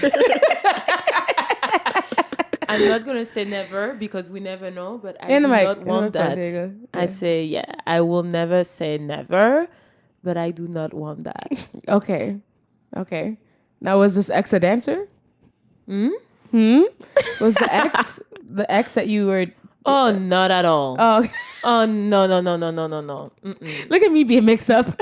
I'm not gonna say never because we never know, but I do not want that. I say I will never say never, but I do not want that. Okay. Now, was this ex a dancer? Was the ex that you were? Oh, not at all. Oh, Oh no. Mm-mm. look at me being mixed up.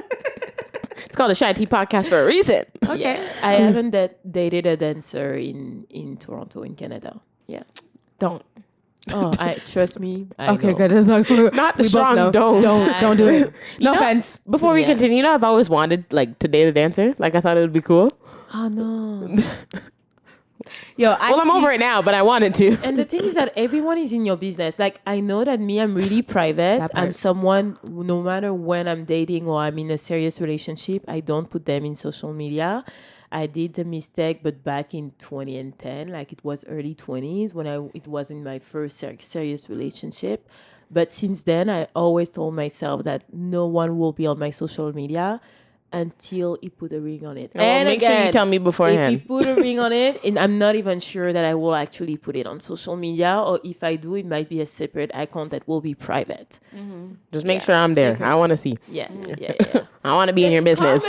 It's called a CheyTea podcast for a reason. Okay. Yeah, I haven't dated a dancer in Toronto, in Canada. Yeah. Don't. Oh, I trust me. I Okay, know. good. It's like, Not the we both strong know. don't. Don't do it. No know- offense. Before we Yeah. continue, you know, I've always wanted like to date a dancer. Like I thought it would be cool. Oh no. Yo, I'm over it now, but I wanted to. And the thing is that everyone is in your business. Like I know that me, I'm really private. That part. I'm someone who, no matter when I'm dating or I'm in a serious relationship, I don't put them in social media. I did the mistake, but back in 2010, like it was early 20s when it was in my first serious relationship. But since then, I always told myself that no one will be on my social media until he put a ring on it. Well, and make sure you tell me if beforehand. he put a ring on it, and I'm not even sure that I will actually put it on social media, or if I do, it might be a separate account that will be private. Just make sure I'm there. I want to see. Yeah. I want to be in your business.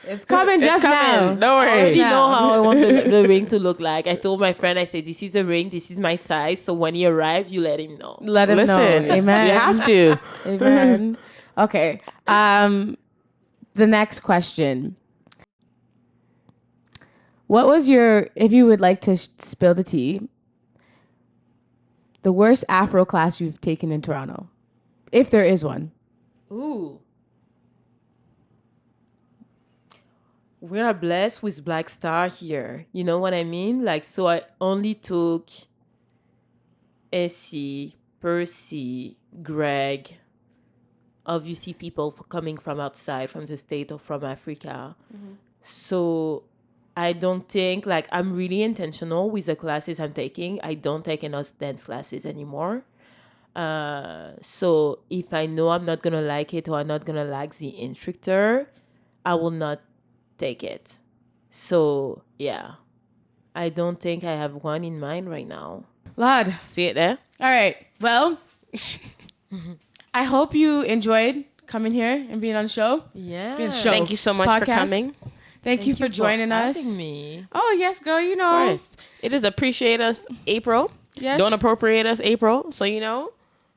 It's coming just now. Don't I already worry. know how I want the ring to look like. I told my friend, I said, this is a ring, this is my size. So when he arrives, you let him know. Let him Listen, know. Amen. you have to. Amen. Okay. The next question. What was if you would like to spill the tea, the worst Afro class you've taken in Toronto? If there is one. Ooh. We are blessed with Black Star here. You know what I mean? Like, so I only took Essie, Percy, Greg, obviously people coming from outside, from the state or from Africa. So I don't think, like, I'm really intentional with the classes I'm taking. I don't take enough dance classes anymore. So if I know I'm not going to like it or I'm not going to like the instructor, I will not take it. So, yeah. I don't think I have one in mind right now. Lord. See it there? All right. Well, I hope you enjoyed coming here and being on the show. Yeah. Being show. Thank you so much for Podcast. coming. Thank you for joining us. having me. Oh, yes, girl. You Of know. course. It is appreciate us, April. Yes. Don't appropriate us, April. So, you know,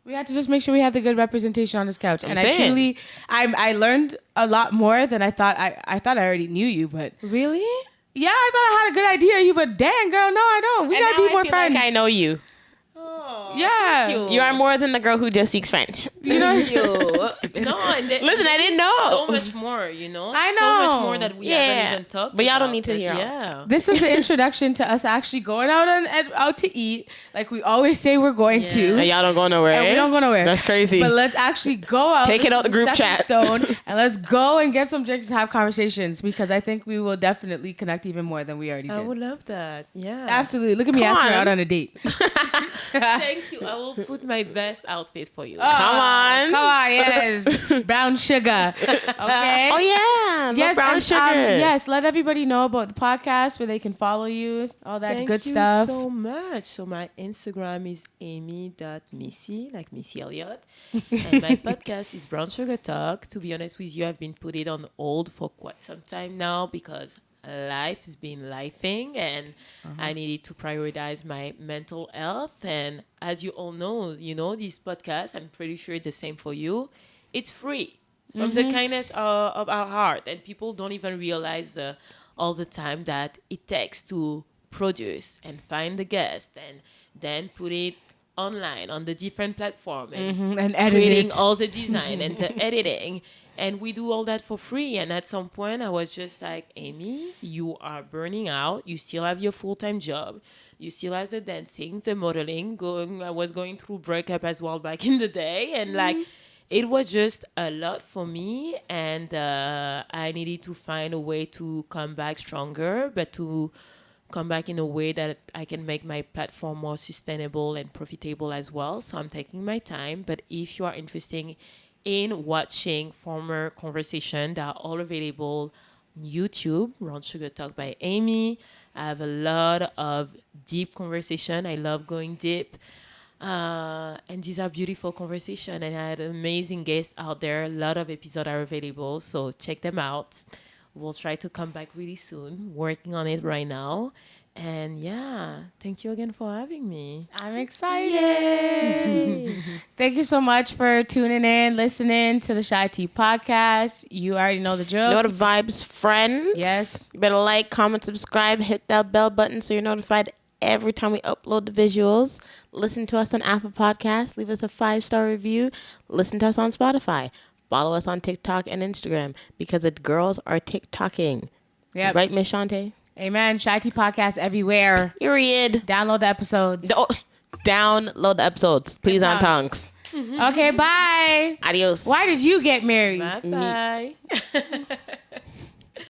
We had to just make sure we had the good representation on this couch. I'm And saying. I learned a lot more than I thought. I thought I already knew you, but Really? yeah, I thought I had a good idea of you, but dang, girl, no, I don't. We And gotta now be more I feel friends. like I know you. Oh, Yeah. thank You are more than the girl who just speaks French. You know, Thank you. No, and Listen, I didn't know. so much more, you know. I So know. much more that we haven't even talked. But y'all don't about, need to hear all. Yeah. this is the introduction to us actually going out to eat, like we always say we're going Yeah. to. And y'all don't go nowhere. And we don't go nowhere. That's crazy. But let's actually go out. Take it This out the is group a stepping chat. stone, and let's go and get some drinks and have conversations because I think we will definitely connect even more than we already I did. would love that. Yeah. Absolutely. Look at me Come asking her on. out on a date. Thank you. I will put my best outfit for you. Come on. Come on, yes. Brown sugar. Okay. Oh yeah. Yes, brown and, sugar. yes, let everybody know about the podcast where they can follow you, all that Thank good you stuff. so much. So my Instagram is amy.missy, like Missy Elliott. And my podcast is Brown Sugar Talk. To be honest with you, I've been put it on hold for quite some time now because life has been lifing and I needed to prioritize my mental health. And as you all know, this podcast, I'm pretty sure it's the same for you. It's free from the kindness of our heart. And people don't even realize all the time that it takes to produce and find the guest and then put it online on the different platform and And edit creating it. all the design and the editing. And we do all that for free. And at some point, I was just like, Amy, you are burning out. You still have your full-time job. You still have the dancing, the modeling. I was going through breakup as well back in the day. And like, it was just a lot for me. And I needed to find a way to come back stronger, but to come back in a way that I can make my platform more sustainable and profitable as well. So I'm taking my time. But if you are interested in watching former conversation that are all available on YouTube, Brown Sugar Talk by Amy. I have a lot of deep conversation. I love going deep. And these are beautiful conversations. And I had amazing guests out there. A lot of episodes are available. So check them out. We'll try to come back really soon. Working on it right now. And yeah, thank you again for having me. I'm excited. Thank you so much for tuning in, listening to the CheyTea podcast. You already know the drill. Know the vibes, friends. Yes. You better like, comment, subscribe, hit that bell button so you're notified every time we upload the visuals. Listen to us on Apple Podcasts. Leave us a 5-star review. Listen to us on Spotify. Follow us on TikTok and Instagram because the girls are TikToking. Yep. Right, Miss Shantae? Amen. CheyTea podcast everywhere. Period. Download the episodes. Download the episodes. Please on tongues. Okay, bye. Adios. Why did you get married? Bye-bye.